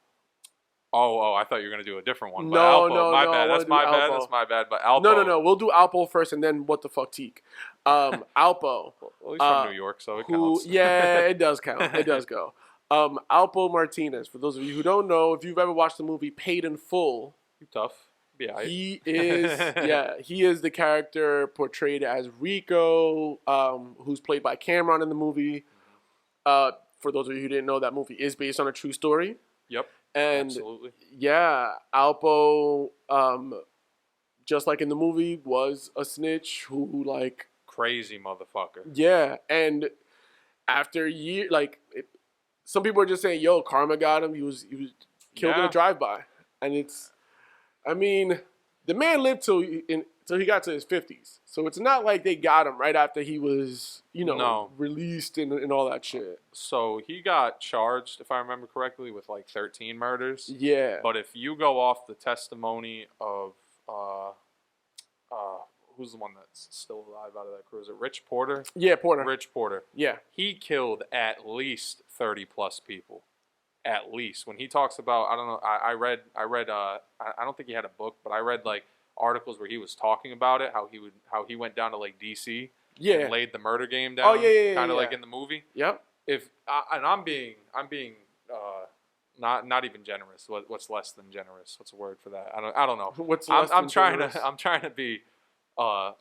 Oh, I thought you were going to do a different one. No, my bad. That's my bad. That's my bad. But Alpo. No. We'll do Alpo first and then what the fuck teak. Alpo. Well, he's from New York, so it counts. Yeah, it does count. It does go. Alpo Martinez. For those of you who don't know, if you've ever watched the movie Paid in Full, You tough. Yeah. He is the character portrayed as Rico, who's played by Cameron in the movie. For those of you who didn't know, that movie is based on a true story. Yep. And absolutely. Yeah, Alpo, just like in the movie, was a snitch who crazy motherfucker. Yeah, and after some people are just saying, "Yo, karma got him. He was killed in a drive-by," and the man lived till he got to his 50s, so it's not like they got him right after he was released and all that shit. So he got charged, if I remember correctly, with 13 murders. Yeah. But if you go off the testimony of who's the one that's still alive out of that crew? Is it Rich Porter? Yeah, Porter. Rich Porter. Yeah. He killed at least 30 plus people. At least. When he talks about, I don't know, I read I don't think he had a book, but I read articles where he was talking about it, how he went down to DC and laid the murder game down. Oh yeah. Kind of like in the movie. Yep. And I'm being not even generous. What's less than generous? What's a word for that? I don't know. What's less than generous? I'm trying to be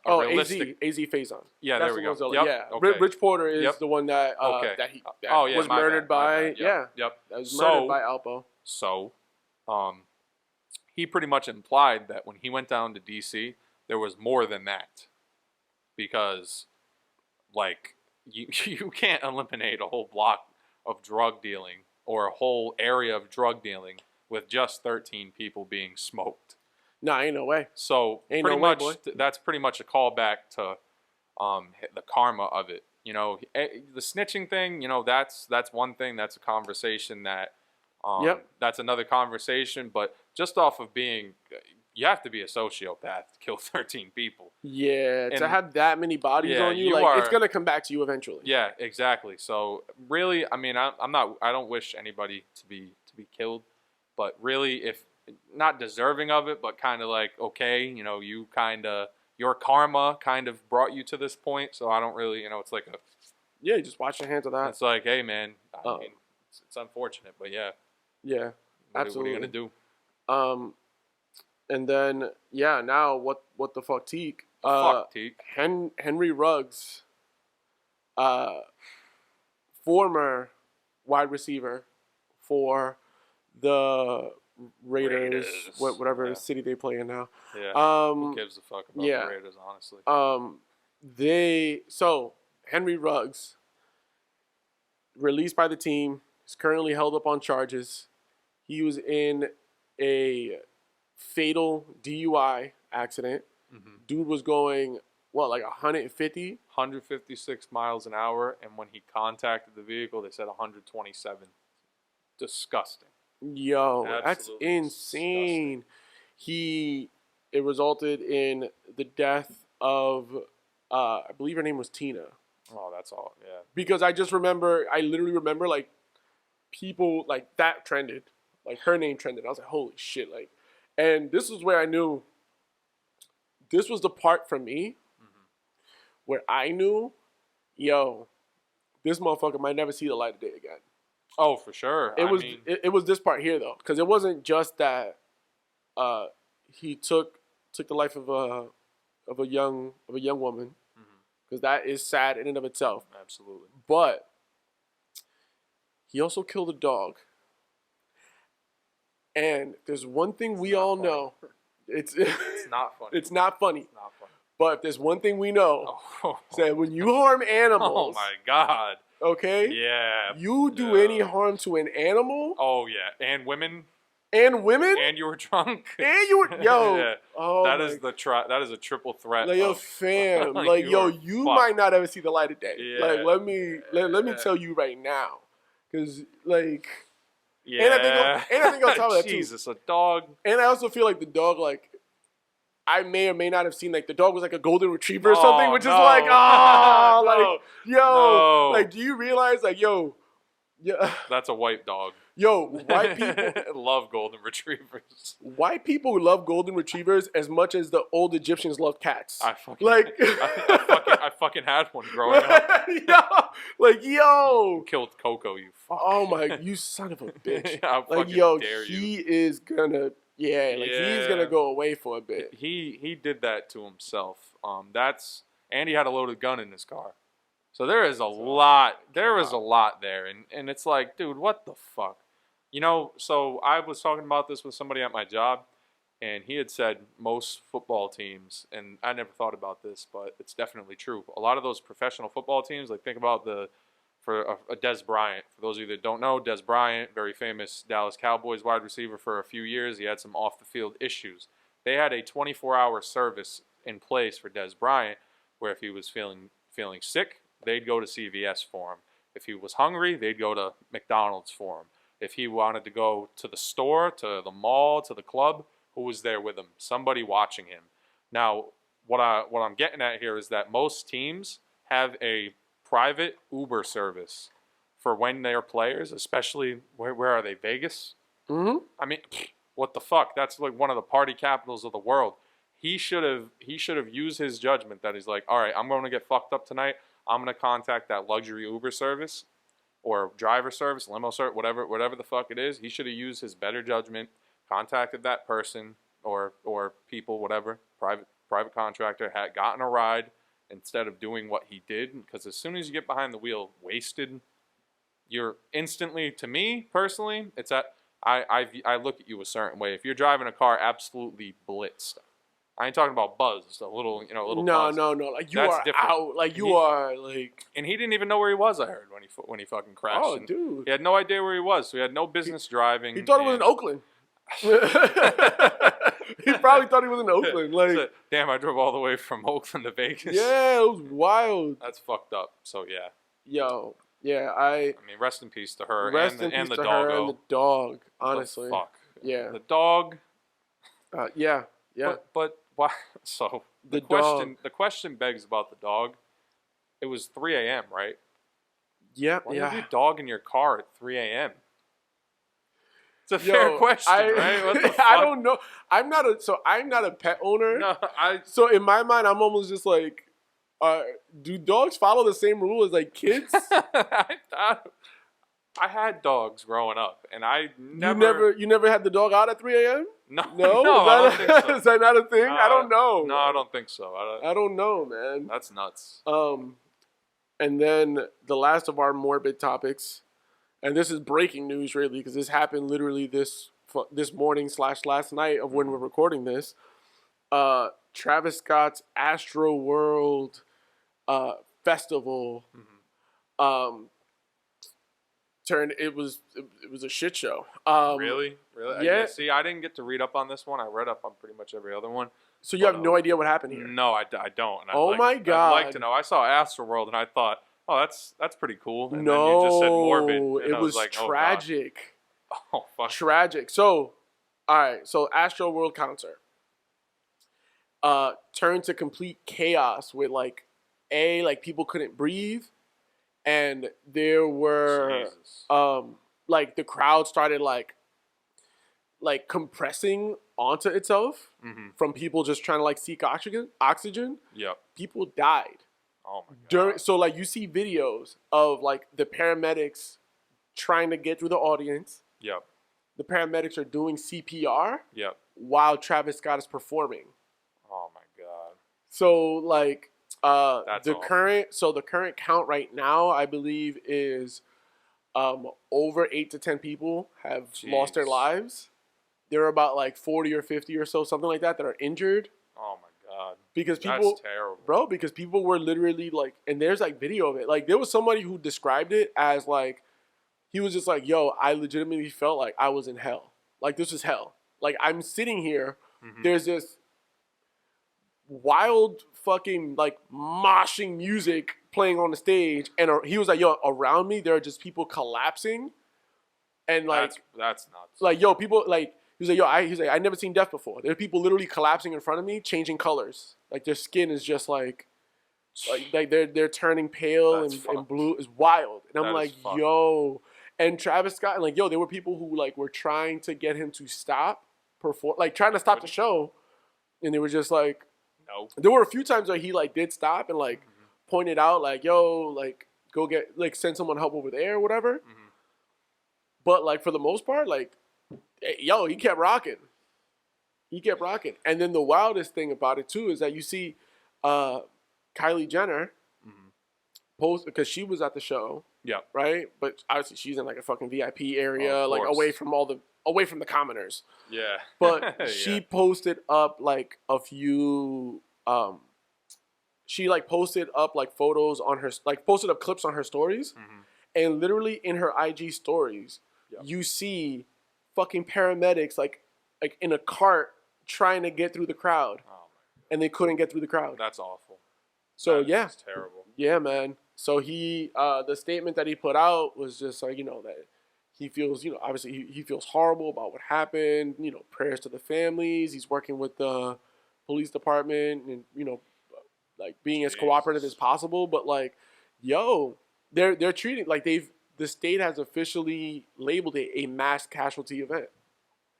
realistic. AZ Faison. Yeah, that's there we go. Yep. Yeah. Okay. Rich Porter is Yep. the one that was murdered by. Yep. That was murdered by Alpo. So, he pretty much implied that when he went down to DC, there was more than that. Because, like, you can't eliminate a whole block of drug dealing or a whole area of drug dealing with just 13 people being smoked. Nah, ain't no way. So Ain't pretty no way, much boy. that's pretty much a callback to the karma of it. You know, the snitching thing, you know, that's one thing. That's a conversation that that's another conversation. But just off of being, you have to be a sociopath to kill 13 people. Yeah, And to have that many bodies on you, it's gonna come back to you eventually. Yeah, exactly. So really, I mean, I don't wish anybody to be killed, but really, if not deserving of it, but kind of like, okay, you know, your karma kind of brought you to this point. So I don't really, you know, it's like yeah, you just wash your hands of that. It's like, hey, man, I mean, it's unfortunate, but yeah, absolutely. What are you gonna do? And then now what the fuck, Teak? Fuck Teak. Henry Ruggs, former wide receiver for the Raiders. Whatever city they play in now. Yeah. Who gives a fuck about the Raiders, honestly? Henry Ruggs, released by the team, is currently held up on charges. He was in a fatal DUI accident. Mm-hmm. Dude was going, like 150? 156 miles an hour, and when he contacted the vehicle, they said 127. Disgusting. Yo, Absolutely that's insane. Disgusting. It resulted in the death of, I believe her name was Tina. Oh, that's all, yeah. Because I literally remember, like, people, like, that trended. Like, her name trended. I was like, holy shit, like. And this is where I knew, this was the part for me where I knew, this motherfucker might never see the light of day again. Oh, for sure. It was this part here though, because it wasn't just that he took the life of a young woman, because that is sad in and of itself. Absolutely. But he also killed a dog. And there's one thing we all know. It's not funny. It's not funny. It's not funny. But if there's one thing we know, is that when you harm animals, oh my God. Okay? Yeah. You do any harm to an animal? Oh yeah. And women? And women? And you were drunk? And you were yeah. Oh, that is a triple threat. Like, yo, fam. Like, you might not ever see the light of day. Yeah. Like, let me tell you right now. Cause like, yeah. And I think on top of that too. Jesus, a dog. And I also feel like the dog, like, I may or may not have seen, like, the dog was like a golden retriever or something, which is like, like, do you realize, like, that's a white dog. Yo, white people love golden retrievers. White people love golden retrievers as much as the old Egyptians loved cats. I fucking had one growing up. Killed Coco, you fuck. Oh my, you son of a bitch. Dare he is gonna, he's gonna go away for a bit. He did that to himself. And he had a loaded gun in his car. So there is a lot there, and it's like, dude, what the fuck? You know, so I was talking about this with somebody at my job, and he had said most football teams, and I never thought about this, but it's definitely true. A lot of those professional football teams, like think about for a Dez Bryant. For those of you that don't know, Dez Bryant, very famous Dallas Cowboys wide receiver for a few years. He had some off-the-field issues. They had a 24-hour service in place for Dez Bryant, where if he was feeling sick, they'd go to CVS for him. If he was hungry, they'd go to McDonald's for him. If he wanted to go to the store, to the mall, to the club, who was there with him? Somebody watching him. Now, what I'm getting at here is that most teams have a private Uber service for when they're players, especially where are they? Vegas? Mm-hmm. I mean, what the fuck? That's like one of the party capitals of the world. He should have used his judgment that he's like, all right, I'm going to get fucked up tonight. I'm going to contact that luxury Uber service or driver service, limo service, whatever the fuck it is. He should have used his better judgment, contacted that person or people, whatever, private contractor, had gotten a ride instead of doing what he did. Because as soon as you get behind the wheel wasted, you're instantly, to me personally, it's at I look at you a certain way. If you're driving a car absolutely blitzed, I ain't talking about buzzed, a little buzz. No. Like you That's are different. out. Like you are like. And he didn't even know where he was. I heard when he fucking crashed. Oh, And dude. he had no idea where he was, so he had no business driving. He thought it was in Oakland. He probably thought he was in Oakland. Like, damn, I drove all the way from Oakland to Vegas. yeah, it was wild. That's fucked up. So yeah. Yo, yeah, I mean, rest in peace to her rest and in the peace to doggo. her and the dog. Honestly, fuck. Yeah, The dog. yeah. But why? So the question begs about the dog. It was 3 a.m., right? Yeah, Why yeah. have you dog in your car at 3 a.m.? It's a fair question, right? What the fuck? I don't know. I'm not a pet owner. No, So in my mind, I'm almost just like, do dogs follow the same rule as like kids? I had dogs growing up, and I never. You never had the dog out at 3 a.m.? No, No, I don't think so. Is that not a thing? I don't know. No, I don't think so. I don't know, man. That's nuts. And then the last of our morbid topics, and this is breaking news, really, because this happened literally this morning / last night of when we're recording this. Travis Scott's Astroworld festival. It was a shit show. Really? Yeah. See, I didn't get to read up on this one. I read up on pretty much every other one. So you have no idea what happened here? No, I don't. And my God! I'd like to know. I saw Astroworld and I thought, oh, that's pretty cool. And no, then you just said morbid. And it was like, tragic. Oh, fuck. Tragic. So, all right. So Astroworld concert turned to complete chaos with like people couldn't breathe. And there were, like the crowd started like compressing onto itself from people just trying to like seek oxygen. Yep. People died. Oh my God. So like you see videos of like the paramedics trying to get through the audience. Yep. The paramedics are doing CPR. Yep. While Travis Scott is performing. Oh my God. So like. That's awful. The current count right now, I believe, is over 8 to 10 people have lost their lives. There are about like 40 or 50 or so, something like that are injured. Oh my God. Because people, that's terrible, bro. Because people were literally like, and there's like video of it. Like there was somebody who described it as like, he was just like, "Yo, I legitimately felt like I was in hell. Like this is hell. Like I'm sitting here. There's this wild fucking like moshing music playing on the stage, and he was like, yo, around me there are just people collapsing, and like that's nuts. Like yo, people like he was like, yo, he's like, I never seen death before. There are people literally collapsing in front of me, changing colors, like their skin is just like they're turning pale and blue. It's wild, and I'm like, yo, and Travis Scott, and like yo, there were people who like were trying to get him to stop perform, like trying to stop the show, and they were just like. No. There were a few times where he like did stop and like pointed out like, yo, like go get like send someone help over there or whatever. But like for the most part, like, yo, he kept rocking. And then the wildest thing about it too is that you see Kylie Jenner post because she was at the show. Yeah. Right? But obviously she's in like a fucking VIP area, like away from the commoners. Yeah. But she posted up like a few she like posted up like photos on her posted up clips on her stories. And literally in her IG stories, you see fucking paramedics like in a cart trying to get through the crowd. And they couldn't get through the crowd. That's awful. So that's terrible. Yeah, man. So he the statement that he put out was just like, that he feels, obviously he feels horrible about what happened, prayers to the families. He's working with the police department and, like being as cooperative as possible. But like, yo, they're treating like the state has officially labeled it a mass casualty event,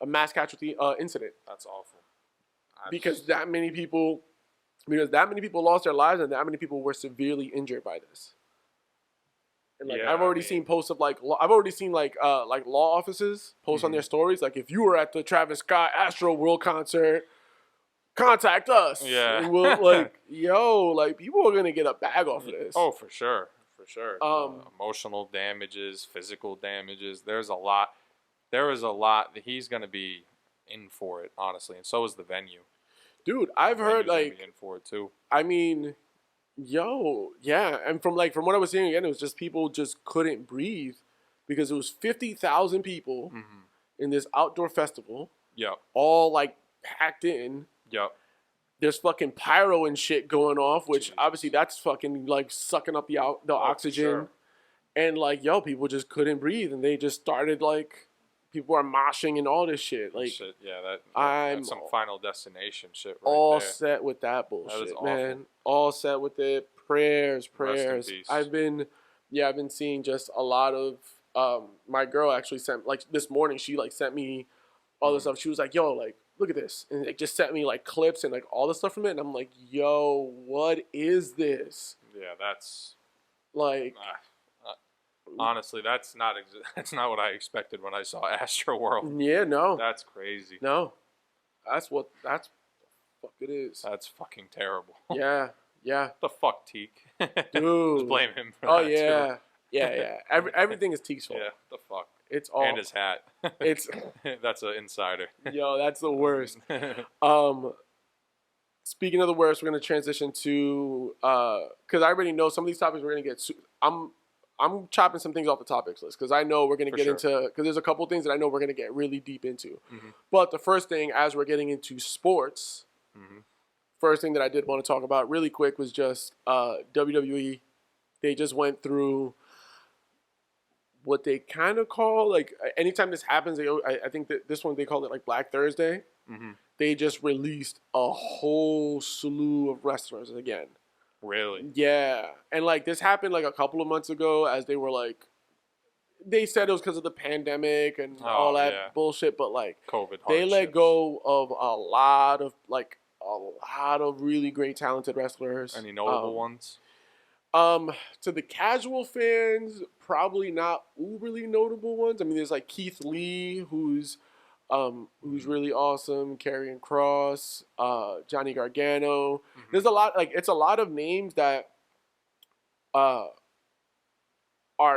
a mass casualty incident. That's awful. Because that many people lost their lives and that many people were severely injured by this. And like I've already seen posts of like law offices post on their stories like, if you were at the Travis Scott Astroworld concert, contact us. Yeah. And we'll like, yo, like people are gonna get a bag off of this. Oh, for sure. Emotional damages, physical damages. There's a lot. there is a lot that he's going to be in for it, honestly, and so is the venue. Dude, I've heard Venue's gonna like be in for it too. I mean, yo, yeah, and from what I was hearing again, it was just people just couldn't breathe because it was 50,000 people in this outdoor festival, Yep. all like packed in. Yep. There's fucking pyro and shit going off, which obviously that's fucking like sucking up the oxygen, sure. and like yo, people just couldn't breathe, and they just started like people are moshing and all this shit. Like Shit, yeah, I'm that's some Final Destination shit right all there. set with that bullshit, That is man. awful. All set with it. Prayers. Rest in peace. I've been seeing just a lot of. My girl actually sent like this morning. She like sent me all this stuff. She was like, "Yo, like look at this," and it just sent me like clips and like all the stuff from it. And I'm like, "Yo, what is this?" Yeah, that's Like, honestly, that's not what I expected when I saw Astroworld. yeah, no, That's crazy. no, that's the fuck it is. That's fucking terrible. Yeah, yeah, The fuck, Teak. dude. Just blame him for Oh that yeah, too. yeah. Everything is Teek's fault. Yeah, the fuck. It's all. And his hat. It's That's an insider. yo, that's the worst. Speaking of the worst, we're gonna transition to because I already know some of these topics we're gonna get. I'm chopping some things off the topics list because I know we're gonna get into because there's a couple things that I know we're gonna get really deep into. But the first thing, as we're getting into sports, first thing that I did want to talk about really quick was just WWE. They just went through what they kind of call like anytime this happens, I think that this one they call it like Black Thursday. They just released a whole slew of wrestlers again. Really? Yeah, and like this happened like a couple of months ago, as they were like, they said it was because of the pandemic and all that bullshit, but like COVID. They let go of a lot of really great talented wrestlers. Any notable ones? To the casual fans, probably not uberly notable ones. I mean, there's like Keith Lee, who's really awesome, Karrion Kross, Johnny Gargano. There's a lot, like it's a lot of names that are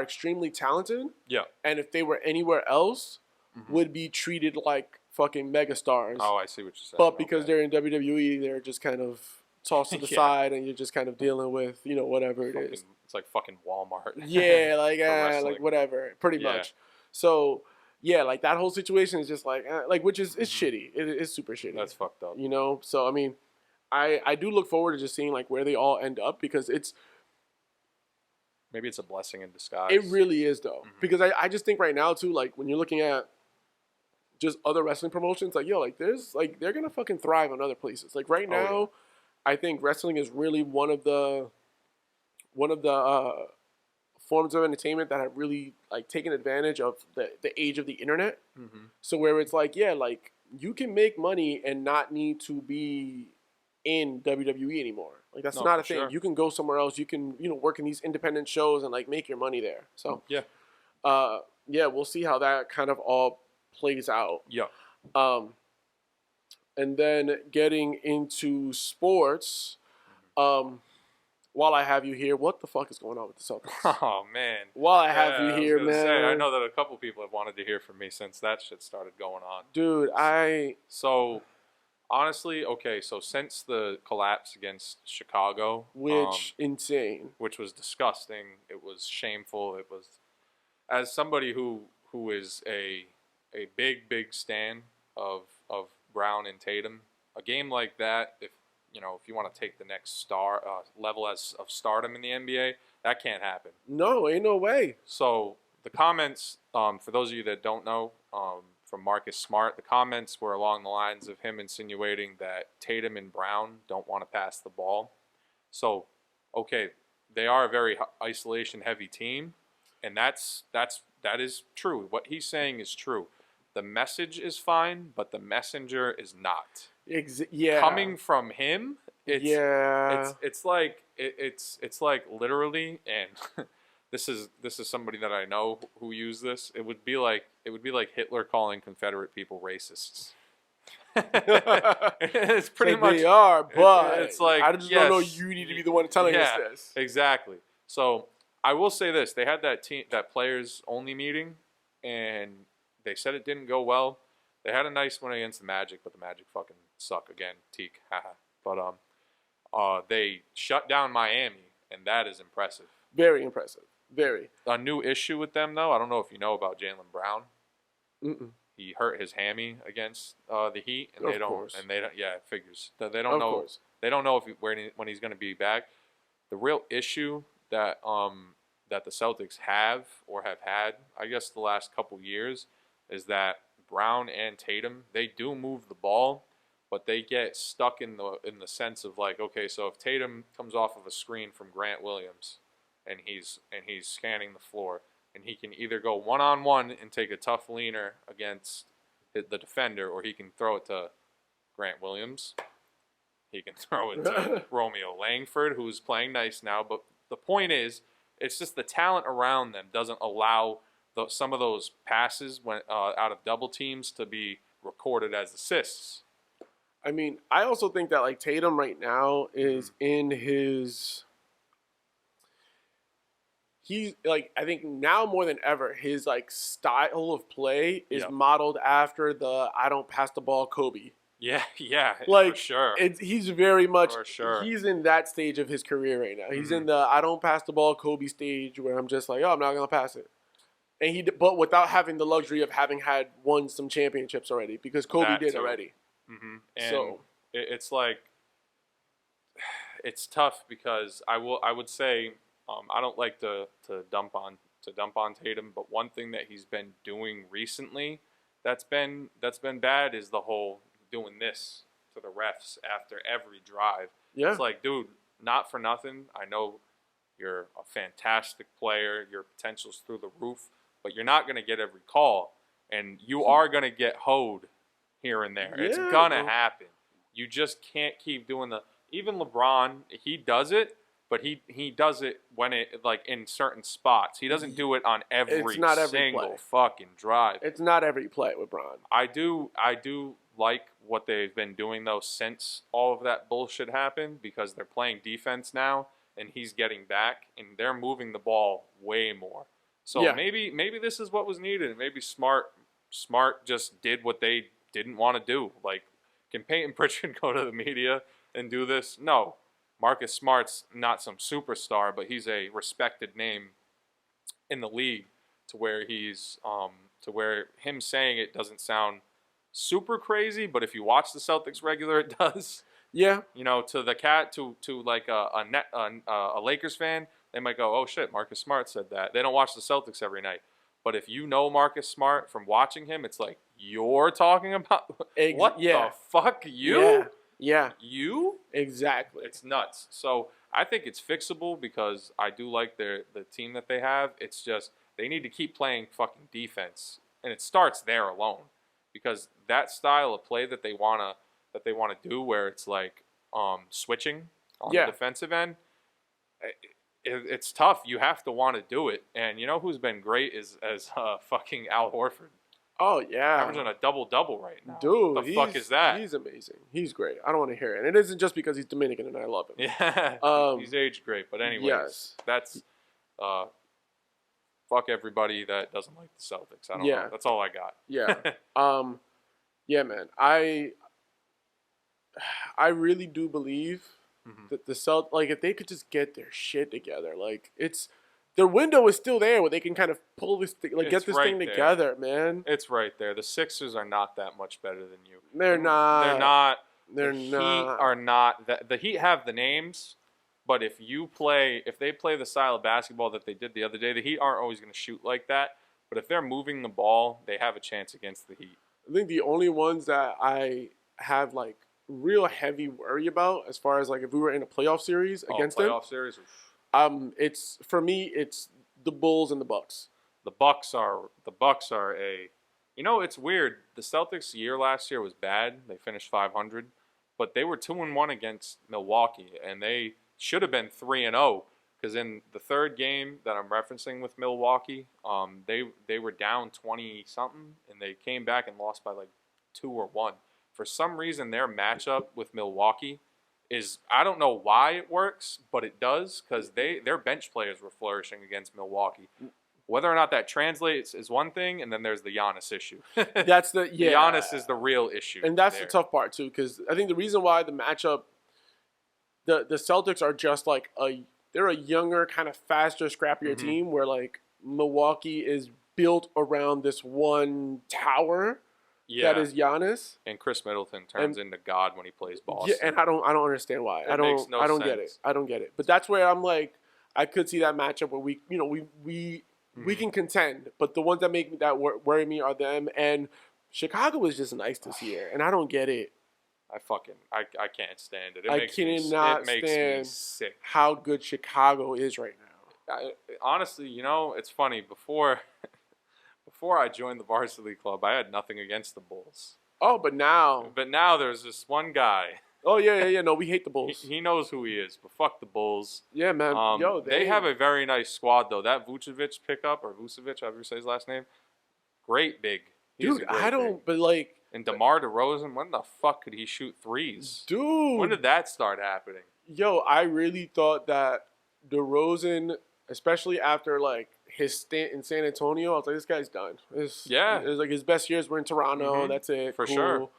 extremely talented. Yeah. And if they were anywhere else, would be treated like fucking megastars. Oh, I see what you're saying. But because they're in WWE, they're just kind of tossed to the Yeah. side, and you're just kind of dealing with, whatever it is. It's like fucking Walmart. Yeah, like wrestling. like whatever, pretty Yeah. much. So yeah, like that whole situation is just like which is it's shitty. It is super shitty. That's fucked up. So I mean, I do look forward to just seeing like where they all end up because Maybe it's a blessing in disguise. it really is though, because I just think right now too, like when you're looking at just other wrestling promotions, like yo, like there's like they're gonna fucking thrive on other places. Like right now, I think wrestling is really one of the forms of entertainment that have really like taken advantage of the age of the internet. So where it's like, yeah, like you can make money and not need to be in WWE anymore. Like that's not a thing. sure. You can go somewhere else. You can work in these independent shows and like make your money there. So Yeah. we'll see how that kind of all plays out. Yeah. And then getting into sports, while I have you here, what the fuck is going on with the Celtics? Oh man. While I have you I was here, gonna man. say, I know that a couple people have wanted to hear from me since that shit started going on. Dude, So, honestly, okay, so since the collapse against Chicago, insane. which was disgusting, it was shameful. It was, as somebody who is a big stan of Brown and Tatum, a game like that, if you want to take the next level of stardom in the NBA, that can't happen. No, ain't no way. So the comments, for those of you that don't know, from Marcus Smart, the comments were along the lines of him insinuating that Tatum and Brown don't want to pass the ball. So, okay, they are a very isolation-heavy team, and that is true. What he's saying is true. The message is fine, but the messenger is not. Coming from him, it's like literally, and this is somebody that I know who used this. It would be like Hitler calling Confederate people racists. It's pretty much they are, but it's like I just don't know. You need to be the one telling us this. Exactly. So I will say this: they had that players only meeting, and they said it didn't go well. They had a nice one against the Magic, but the Magic fucking suck again. Teak, haha. But they shut down Miami, and that is impressive. Very impressive. Very. A new issue with them, though, I don't know if you know about Jaylen Brown. Mm-mm. He hurt his hammy against the Heat, and they Of don't. course. And they don't. Yeah, it figures. They don't Of know. course. They don't know if when he's going to be back. The real issue that that the Celtics have or have had, I guess, the last couple years, is that Brown and Tatum, they do move the ball, but they get stuck in the sense of like, okay, so if Tatum comes off of a screen from Grant Williams, and he's scanning the floor, and he can either go one-on-one and take a tough leaner against the defender, or he can throw it to Grant Williams. He can throw it to Romeo Langford, who's playing nice now. But the point is, it's just the talent around them doesn't allow some of those passes out of double teams to be recorded as assists. I mean, I also think that like Tatum right now is in his. He's like, I think now more than ever, his like style of play is modeled after the I don't pass the ball Kobe. Yeah, like, for sure. He's very much, for sure. He's in that stage of his career right now. He's in the I don't pass the ball Kobe stage where I'm just like, oh, I'm not going to pass it. And but without having the luxury of having won some championships already, because Kobe did already. Mm-hmm. And it's like, it's tough because I would say, I don't like to dump on Tatum, but one thing that he's been doing recently that's been bad is the whole doing this to the refs after every drive. Yeah. It's like, dude, not for nothing. I know you're a fantastic player. Your potential's through the roof, but you're not going to get every call, and you are going to get hoed here and there. Yeah, it's going to happen. You just can't keep doing even LeBron, he does it, but he does it when it like in certain spots. He doesn't do it on every single fucking drive. It's not every play with Bron. I do like what they've been doing though since all of that bullshit happened, because they're playing defense now and he's getting back and they're moving the ball way more. So maybe this is what was needed. Maybe Smart just did what they didn't want to do. Like, can Peyton Pritchard go to the media and do this? No. Marcus Smart's not some superstar, but he's a respected name in the league to where him saying it doesn't sound super crazy, but if you watch the Celtics regular, it does. Yeah. You know, to like a Lakers fan, they might go, "Oh shit, Marcus Smart said that." They don't watch the Celtics every night. But if you know Marcus Smart from watching him, it's like, you're talking about what the fuck, you? Yeah. You? Exactly. It's nuts. So I think it's fixable because I do like the team that they have. It's just they need to keep playing fucking defense, and it starts there alone, because that style of play that they wanna do, where it's like switching on the defensive end, it's tough. You have to want to do it, and you know who's been great is fucking Al Horford. Oh, yeah. Averaging a double-double right now. Dude, what the fuck is that? He's amazing. He's great. I don't want to hear it. And it isn't just because he's Dominican and I love him. Yeah, he's aged great. But anyways, that's fuck everybody that doesn't like the Celtics. I don't know. That's all I got. Yeah. Yeah, man. I really do believe that the Celtics, like, if they could just get their shit together, like, their window is still there where they can kind of pull this thing, like, get this thing together, man. It's right there. The Sixers are not that much better than you. They're not. The Heat are not. The Heat have the names, but if they play the style of basketball that they did the other day, the Heat aren't always going to shoot like that. But if they're moving the ball, they have a chance against the Heat. I think the only ones that I have, like, real heavy worry about, as far as, like, if we were in a playoff series against them. Playoff series? It's for me. It's the Bulls and the Bucks. The Bucks are a. You know, it's weird. The Celtics' year last year was bad. They finished 500, but they were 2-1 against Milwaukee, and they should have been 3-0. Because in the third game that I'm referencing with Milwaukee, they were down 20 something, and they came back and lost by like 2 or 1. For some reason, their matchup with Milwaukee is, I don't know why it works, but it does, because their bench players were flourishing against Milwaukee. Whether or not that translates is one thing, and then there's the Giannis issue. That's the Giannis is the real issue, and that's there. the tough part too, because I think the reason why the matchup, the Celtics are just like they're a younger, kind of faster, scrappier team, where like Milwaukee is built around this one tower. Yeah. That is Giannis, and Chris Middleton turns into God when he plays Boston. Yeah, and I don't understand why. I don't get it. I don't get it. But that's where I'm like, I could see that matchup where we can contend, but the ones that make me worry me are them, and Chicago is just nice this year, and I don't get it. I can't stand it. I cannot stand me sick how good Chicago is right now. Honestly, it's funny. Before I joined the varsity club, I had nothing against the Bulls. Oh, but now there's this one guy. Oh yeah. No, we hate the Bulls. He knows who he is, but fuck the Bulls. Yeah, man. They have a very nice squad though. That Vucevic pickup, or Vucevic, however you say his last name, great big. Dude, I don't. Big. But like. And DeMar DeRozan, when the fuck could he shoot threes? Dude, when did that start happening? Yo, I really thought that DeRozan, especially after like his stint in San Antonio, I was like, this guy's done. It was like his best years were in Toronto. That's it. For sure.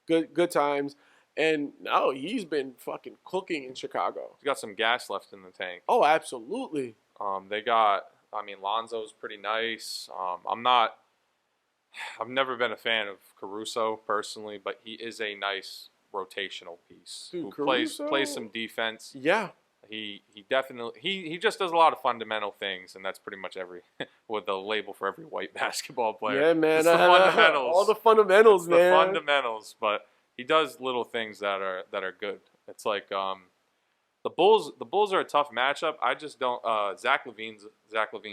Good times. And now he's been fucking cooking in Chicago. He's got some gas left in the tank. Oh, absolutely. Lonzo's pretty nice. I've never been a fan of Caruso personally, but he is a nice rotational piece. Dude, who plays some defense. Yeah. He definitely he just does a lot of fundamental things, and that's pretty much with the label for every white basketball player. Yeah, man. It's the fundamentals. All the fundamentals, it's man. The fundamentals, but he does little things that are good. It's like the Bulls are a tough matchup. I just don't. Zach Levine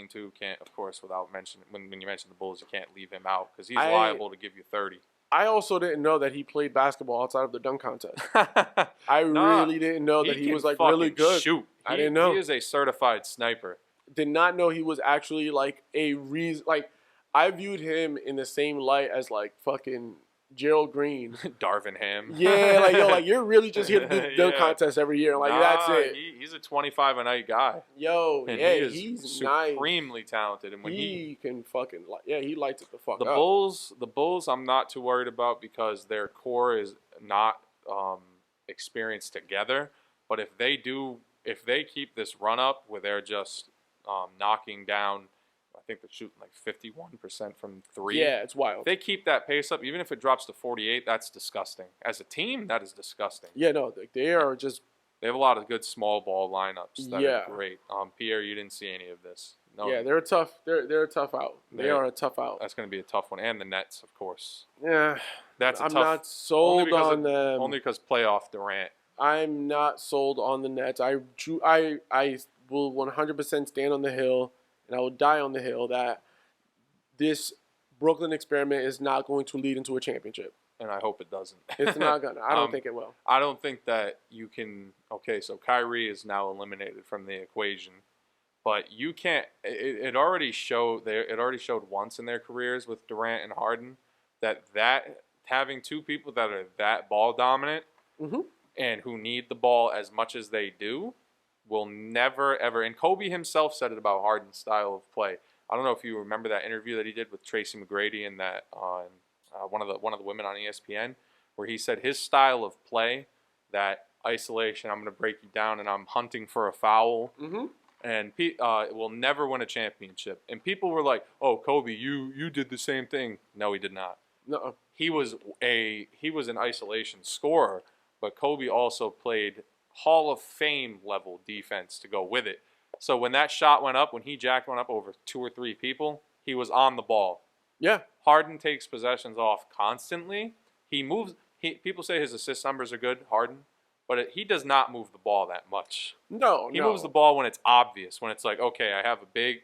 too can't, of course, without mentioning when you mention the Bulls, you can't leave him out because he's liable to give you 30. I also didn't know that he played basketball outside of the dunk contest. I really didn't know that he was like really good. Shoot, I didn't know. He is a certified sniper. Did not know he was actually like a reason. Like I viewed him in the same light as like fucking Gerald Green, Darvin Ham. Yeah, like you're really just here to do the dunk contest every year. Like that's it. He's a 25 a night guy. And he's supremely talented, and when he can fucking he lights it the fuck up. The Bulls, I'm not too worried about because their core is not experienced together. But if they keep this run up where they're just knocking down. I think they're shooting like 51% from three. Yeah, it's wild. If they keep that pace up, even if it drops to 48, that's disgusting. As a team, that is disgusting. Yeah, no, they are just. They have a lot of good small ball lineups that are great. Pierre, you didn't see any of this. No. Yeah, they're tough. They're a tough out. They are a tough out. That's going to be a tough one, and the Nets, of course. Yeah, I'm not sold on them. Only because playoff Durant. I'm not sold on the Nets. I will 100% stand on the hill. And I will die on the hill that this Brooklyn experiment is not going to lead into a championship. And I hope it doesn't. It's not going to. I don't think it will. I don't think that you can. Okay, so Kyrie is now eliminated from the equation. But you can't. It already showed. It already showed once in their careers with Durant and Harden that having two people that are that ball dominant and who need the ball as much as they do will never, ever, and Kobe himself said it about Harden's style of play. I don't know if you remember that interview that he did with Tracy McGrady and that on one of the women on ESPN, where he said his style of play, that isolation, I'm going to break you down and I'm hunting for a foul, and will never win a championship. And people were like, "Oh, Kobe, you did the same thing." No, he did not. No, he was an isolation scorer, but Kobe also played Hall of Fame level defense to go with it. So when that shot went up, when he jacked one up over 2 or 3 people, he was on the ball. Yeah. Harden takes possessions off constantly. He moves. People say his assist numbers are good, Harden, but he does not move the ball that much. No, he moves the ball when it's obvious, when it's like, okay, I have a big.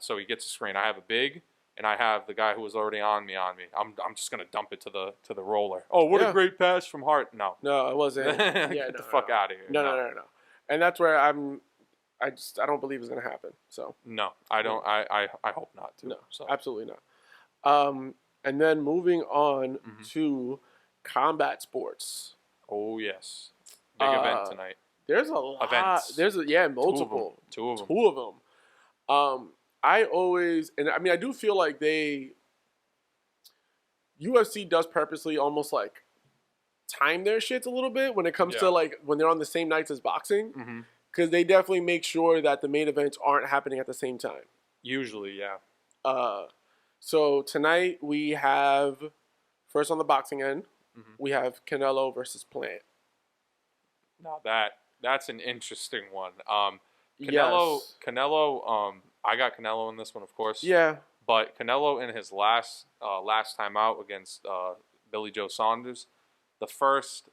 So he gets a screen. I have a big, and I have the guy who was already on me. I'm just gonna dump it to the roller. Oh, what a great pass from Hart. No, it wasn't. Get the fuck out of here. No. And that's where I don't believe it's gonna happen. So no, I don't. I hope not to. No, so. Absolutely not. And then moving on to combat sports. Oh yes, big event tonight. There's a lot. Events. There's multiple. Two of them. I do feel like UFC does purposely almost like time their shits a little bit when it comes to like when they're on the same nights as boxing, because they definitely make sure that the main events aren't happening at the same time. Usually, yeah. So tonight we have, first on the boxing end, we have Canelo versus Plant. Now that's an interesting one. Yes. Canelo. I got Canelo in this one, of course. Yeah. But Canelo in his last time out against Billy Joe Saunders, the first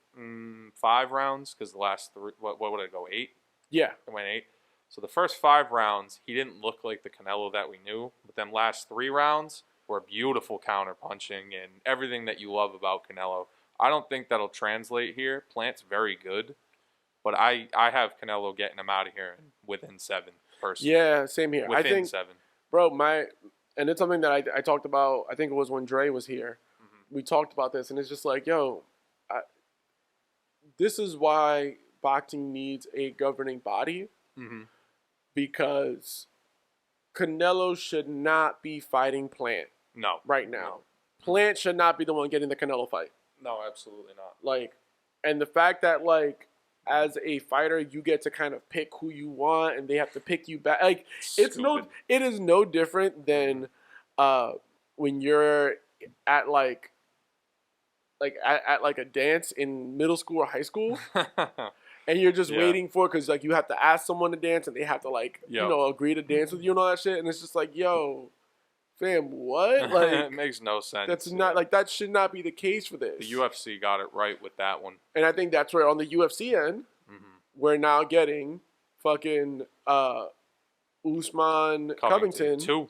5 rounds, because the last 3, what would it go, 8? Yeah. It went 8. So the first 5 rounds, he didn't look like the Canelo that we knew. But then last 3 rounds were beautiful counter punching and everything that you love about Canelo. I don't think that'll translate here. Plant's very good. But I have Canelo getting him out of here within 7, personally. Yeah, same here. Within I think, 7. Bro, and it's something that I talked about, I think it was when Dre was here. We talked about this, and it's just like, yo, this is why boxing needs a governing body, because Canelo should not be fighting Plant. No. Right now. No. Plant should not be the one getting the Canelo fight. No, absolutely not. Like, and the fact that, like, as a fighter, you get to kind of pick who you want, and they have to pick you back. Like, it is no different than when you're at like a dance in middle school or high school, and you're just waiting for, because like you have to ask someone to dance, and they have to like agree to dance with you and all that shit, and it's just like, yo, fam, what? Like, it makes no sense. That's not like, that should not be the case for this. The UFC got it right with that one. And I think that's where on the UFC end, we're now getting fucking Usman Covington 2.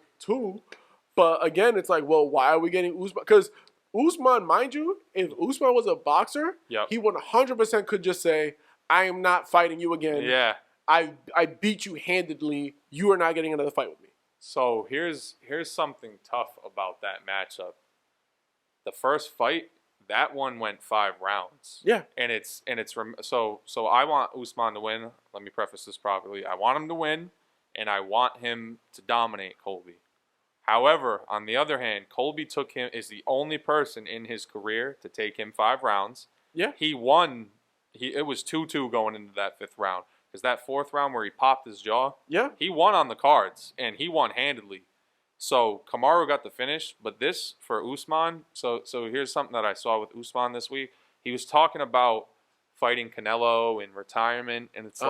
But again, it's like, well, why are we getting Usman? Because Usman, mind you, if Usman was a boxer, he 100% could just say, I am not fighting you again. Yeah. I beat you handedly. You are not getting another fight with me. So here's something tough about that matchup. The first fight, that one went 5 rounds. Yeah. So I want Usman to win. Let me preface this properly. I want him to win, and I want him to dominate Colby. However, on the other hand, Colby is the only person in his career to take him 5 rounds. Yeah. He won. It was 2-2 going into that 5th round. Because that 4th round where he popped his jaw, he won on the cards, and he won handedly. So Kamaru got the finish, but this for Usman, so here's something that I saw with Usman this week. He was talking about fighting Canelo in retirement, and it's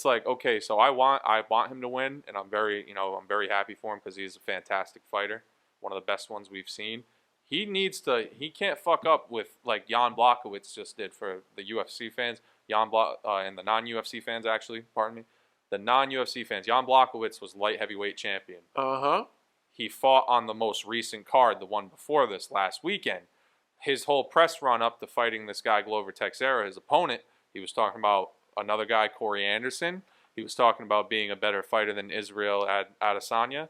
like, okay, so I want him to win, and I'm very happy for him because he's a fantastic fighter, one of the best ones we've seen. He can't fuck up with like Jan Blachowicz just did for the UFC fans. And the non-UFC fans, actually, pardon me. The non-UFC fans. Jan Blachowicz was light heavyweight champion. He fought on the most recent card, the one before this, last weekend. His whole press run up to fighting this guy, Glover Teixeira, his opponent, he was talking about another guy, Corey Anderson. He was talking about being a better fighter than Israel Adesanya.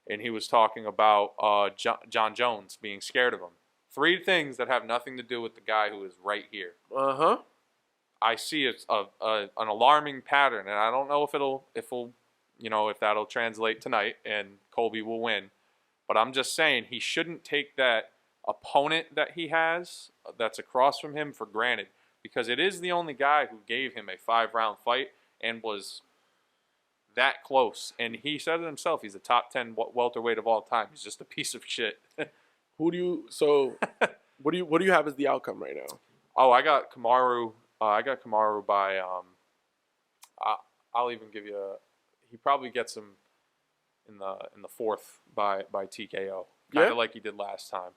And he was talking about John Jones being scared of him. 3 things that have nothing to do with the guy who is right here. I see an alarming pattern, and I don't know if that'll translate tonight and Colby will win. But I'm just saying he shouldn't take that opponent that he has that's across from him for granted, because it is the only guy who gave him a 5-round fight and was that close. And he said it himself. He's a top 10 welterweight of all time. He's just a piece of shit. What do you have as the outcome right now? Oh, I got Kamaru. I got Kamaru by. I'll even give you. He probably gets him in the 4th by TKO, kind of like he did last time.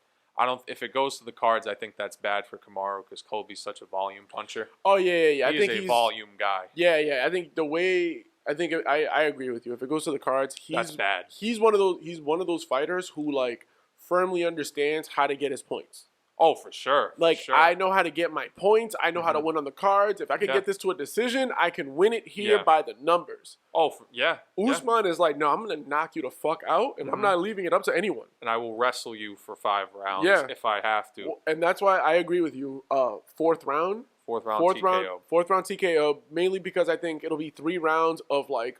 If it goes to the cards, I think that's bad for Kamaru because Colby's such a volume puncher. Oh yeah. He's a volume guy. Yeah. I think I agree with you. If it goes to the cards, that's bad. He's one of those fighters who like firmly understands how to get his points. Oh, for sure. I know how to get my points. I know how to win on the cards. If I can get this to a decision, I can win it here by the numbers. Oh, Usman is like, no, I'm going to knock you the fuck out, and I'm not leaving it up to anyone. And I will wrestle you for 5 rounds if I have to. And that's why I agree with you. 4th round. 4th round TKO. 4th round TKO, mainly because I think it'll be 3 rounds of like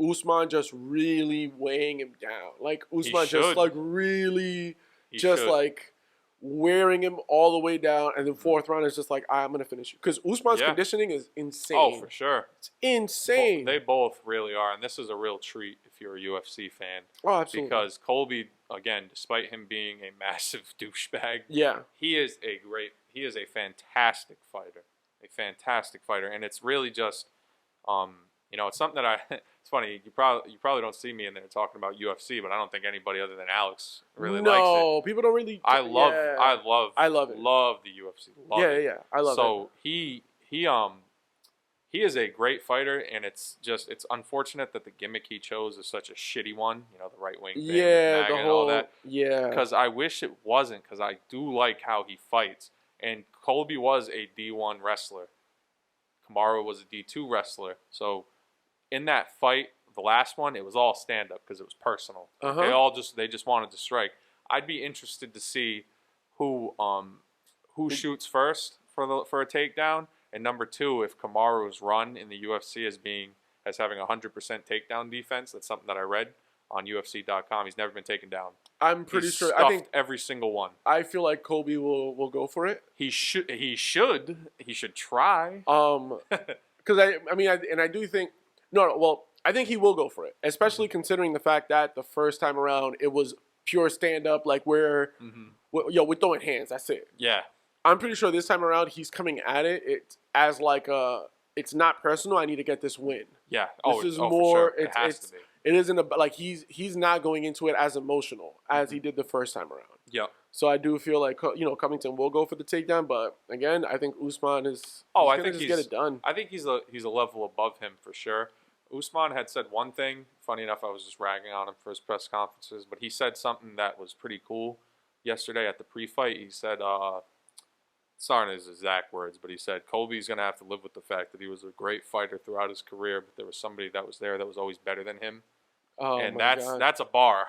Usman just really weighing him down. Like Usman just should. like really He just should. like wearing him all the way down, and then fourth round is just like, I'm gonna finish you, because Usman's conditioning is insane. Oh, for sure. It's insane. They both really are, and this is a real treat if you're a UFC fan. Oh, absolutely. Because Colby, again, despite him being a massive douchebag, Yeah. he is a fantastic fighter, and it's really just, it's something that it's funny. You probably don't see me in there talking about UFC, but I don't think anybody other than Alex really likes it. No, people don't really. I love it. Love the UFC. Love it. Yeah, I love it. So he is a great fighter, and it's unfortunate that the gimmick he chose is such a shitty one. The right wing thing, with MAGA and all that. Yeah. Because I wish it wasn't, because I do like how he fights. And Colby was a D1 wrestler. Kamaru was a D2 wrestler. So in that fight, the last one, it was all stand up because it was personal. They just wanted to strike. I'd be interested to see who shoots first for a takedown, and number two, if Kamaru's run in the UFC as having 100% takedown defense. That's something that I read on UFC.com. He's never been taken down. I'm pretty He's sure. I think every single one. I feel like Colby will go for it. He should try. Because I do think I think he will go for it, especially considering the fact that the first time around it was pure stand up, like where we're throwing hands. That's it. Yeah. I'm pretty sure this time around he's coming at it as like it's not personal. I need to get this win. Yeah. This is more. more. It has to be. It isn't like he's not going into it as emotional as he did the first time around. Yeah. So I do feel like Covington will go for the takedown, but again, I think Usman is. I think he's get it done. I think he's a level above him for sure. Usman had said one thing. Funny enough, I was just ragging on him for his press conferences, but he said something that was pretty cool yesterday at the pre-fight. He said, it's not his exact words, but he said Colby's going to have to live with the fact that he was a great fighter throughout his career, but there was somebody that was there that was always better than him. Oh, and my God. that's a bar.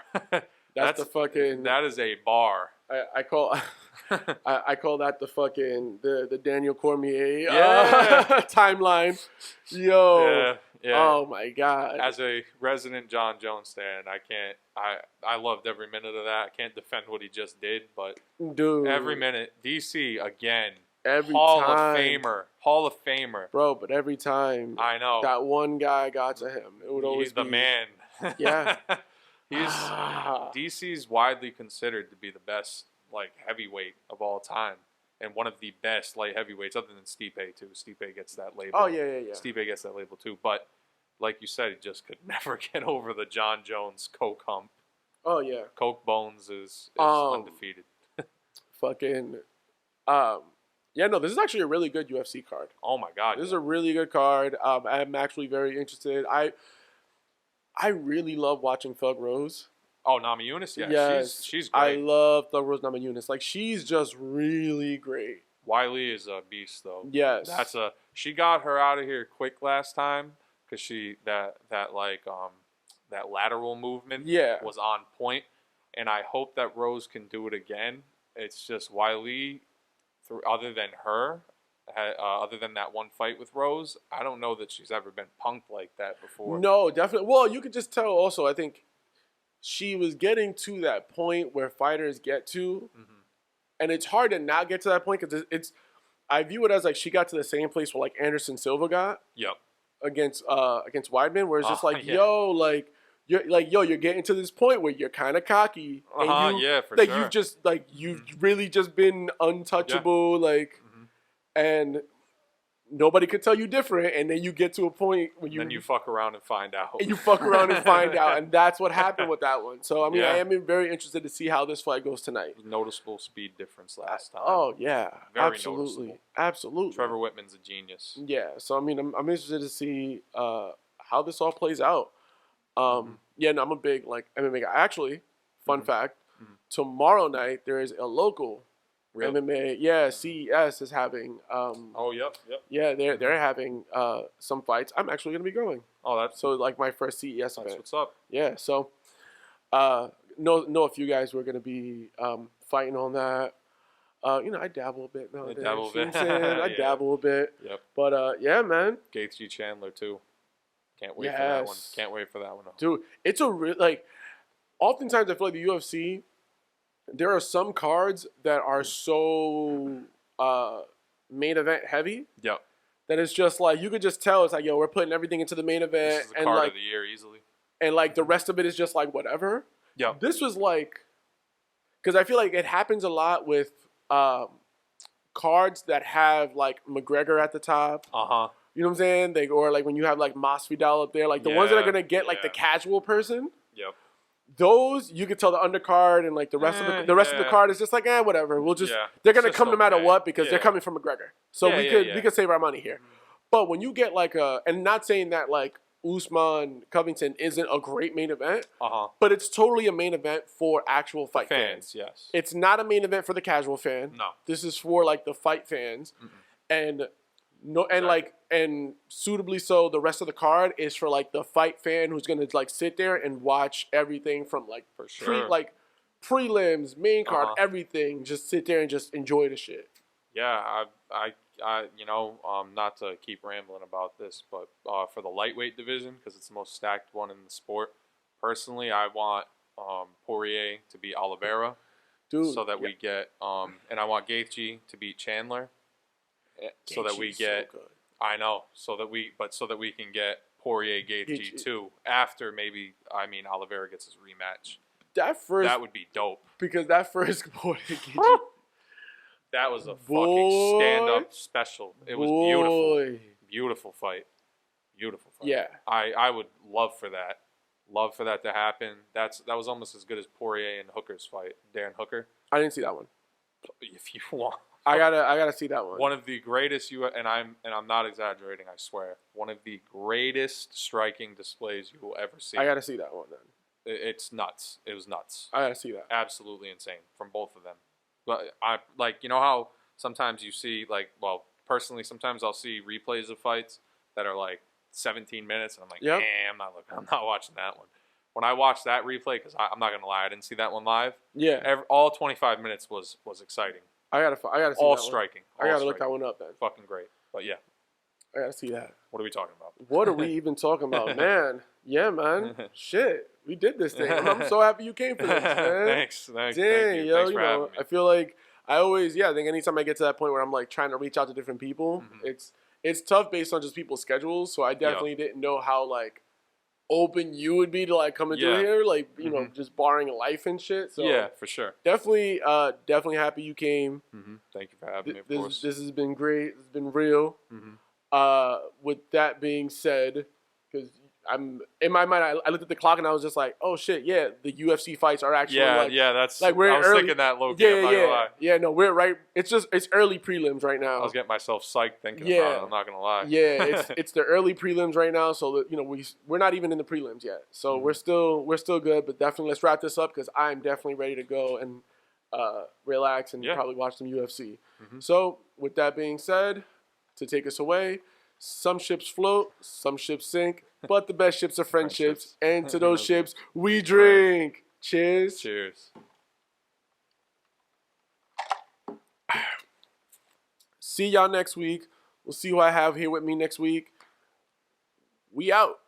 That is a bar. I call I call that the fucking the Daniel Cormier timeline. Yo. Yeah. Oh my God. As a resident John Jones fan, I loved every minute of that. I can't defend what he just did, but dude, every minute. DC again. Every Hall time. Hall of Famer. Bro, but every time I know that one guy got to him, it would always He's the man. Yeah. DC's widely considered to be the best heavyweight of all time, and one of the best light heavyweights, other than Stipe too. Stipe gets that label. Oh yeah. Stipe gets that label too, but like you said, he just could never get over the John Jones Coke hump. Oh yeah. Coke Bones is undefeated. Fucking. Yeah, no, this is actually a really good UFC card. Oh my God, this is a really good card. I'm actually very interested. I really love watching Thug Rose. Oh, Namajunas, yeah, yes, she's great. I love Thug Rose Namajunas. Like, she's just really great. Wiley is a beast, though. Yes, she got her out of here quick last time because that lateral movement was on point, and I hope that Rose can do it again. It's just Wiley, other than that one fight with Rose, I don't know that she's ever been punked like that before. No, definitely. Well, you could just tell also, I think she was getting to that point where fighters get to, and it's hard to not get to that point because I view it as like she got to the same place where like Anderson Silva got against Weidman, where it's just you're getting to this point where you're kind of cocky. And you've really just been untouchable, and nobody could tell you different. And then you get to a point when you fuck around and find out. And that's what happened with that one. So, I am very interested to see how this fight goes tonight. Noticeable speed difference last time. Oh, yeah. Very absolutely. Noticeable. Absolutely. Trevor Whitman's a genius. Yeah. So, I'm interested to see how this all plays out. Yeah, no, I'm a big MMA guy. Actually, fun fact, tomorrow night there is a local MMA. Yeah, CES is having. Yep. Yeah, they're having some fights. I'm actually gonna be going. Oh, that's so my first CES event. That's what's up. Yeah, so know a few guys who are gonna be fighting on that. I dabble a bit nowadays. I dabble a bit. Yep. But yeah, man. Gaethje Chandler too. Can't wait for that one. Can't wait for that one. Dude, it's a like. Oftentimes, I feel like the UFC. There are some cards that are so main event heavy. Yep. That it's just like you could just tell it's like, yo, we're putting everything into the main event, This is the and card like of the year easily. and like the rest of it is just like whatever. Yeah. This was like, because I feel like it happens a lot with cards that have like McGregor at the top. You know what I'm saying? Or like when you have like Masvidal up there, like the ones that are gonna get like the casual person. Yep. Those you could tell the undercard and like the rest of the rest of the card is just like whatever. We'll just they're gonna come no matter what because they're coming from McGregor. So we could save our money here. But when you get like and not saying that like Usman Covington isn't a great main event, but it's totally a main event for actual fight fans. Yes. It's not a main event for the casual fan. No. This is for like the fight fans. And and suitably so, the rest of the card is for like the fight fan who's gonna like sit there and watch everything from like prelims, main card, everything. Just sit there and just enjoy the shit. Yeah, I not to keep rambling about this, but for the lightweight division, because it's the most stacked one in the sport, personally, I want Poirier to beat Oliveira, so that we get, and I want Gaethje to beat Chandler, so that we get, so that we can get Poirier Gaethje too after maybe Oliveira gets his rematch. That would be dope, because that first Poirier Gaethje. That was a fucking stand-up special. It was beautiful. Beautiful fight. Beautiful fight. Yeah. I would love for that. Love for that to happen. That was almost as good as Poirier and Hooker's fight. Darren Hooker. I didn't see that one. If you want. I gotta see that one. One of the greatest and I'm not exaggerating, I swear. One of the greatest striking displays you will ever see. I gotta see that one then. It's nuts. It was nuts. I gotta see that. Absolutely insane from both of them. But I you know how sometimes you see personally sometimes I'll see replays of fights that are like 17 minutes and I'm like, I'm not watching that one. When I watched that replay, because I'm not gonna lie, I didn't see that one live. Yeah. All 25 minutes was exciting. I gotta see all that striking. One. I gotta look that one up then. Fucking great. But yeah. I gotta see that. What are we talking about? What are we even talking about, man? Yeah, man. Shit, we did this thing. I'm so happy you came for this, man. Thanks. Dang, thank you. yo, Thanks for having me. I feel like I always, I think anytime I get to that point where I'm like trying to reach out to different people, it's tough based on just people's schedules. So I definitely didn't know how like open you would be to like coming through here, like you know, just barring life and shit. So yeah, for sure. Definitely happy you came. Thank you for having me. Of course, this has been great. It's been real. With that being said, because I'm in my mind, I looked at the clock and I was just like, oh shit, yeah, the UFC fights are actually that's like we're I was early, thinking that low key. I'm not gonna lie. Yeah, no, we're right. It's early prelims right now. I was getting myself psyched thinking about it. I'm not gonna lie. Yeah, it's the early prelims right now, so that, you know, we're not even in the prelims yet, so we're still good, but definitely let's wrap this up because I'm definitely ready to go and relax and probably watch some UFC. So with that being said, to take us away, some ships float, some ships sink, but the best ships are friendships. And to those ships, we drink. Cheers. Cheers. See y'all next week. We'll see who I have here with me next week. We out.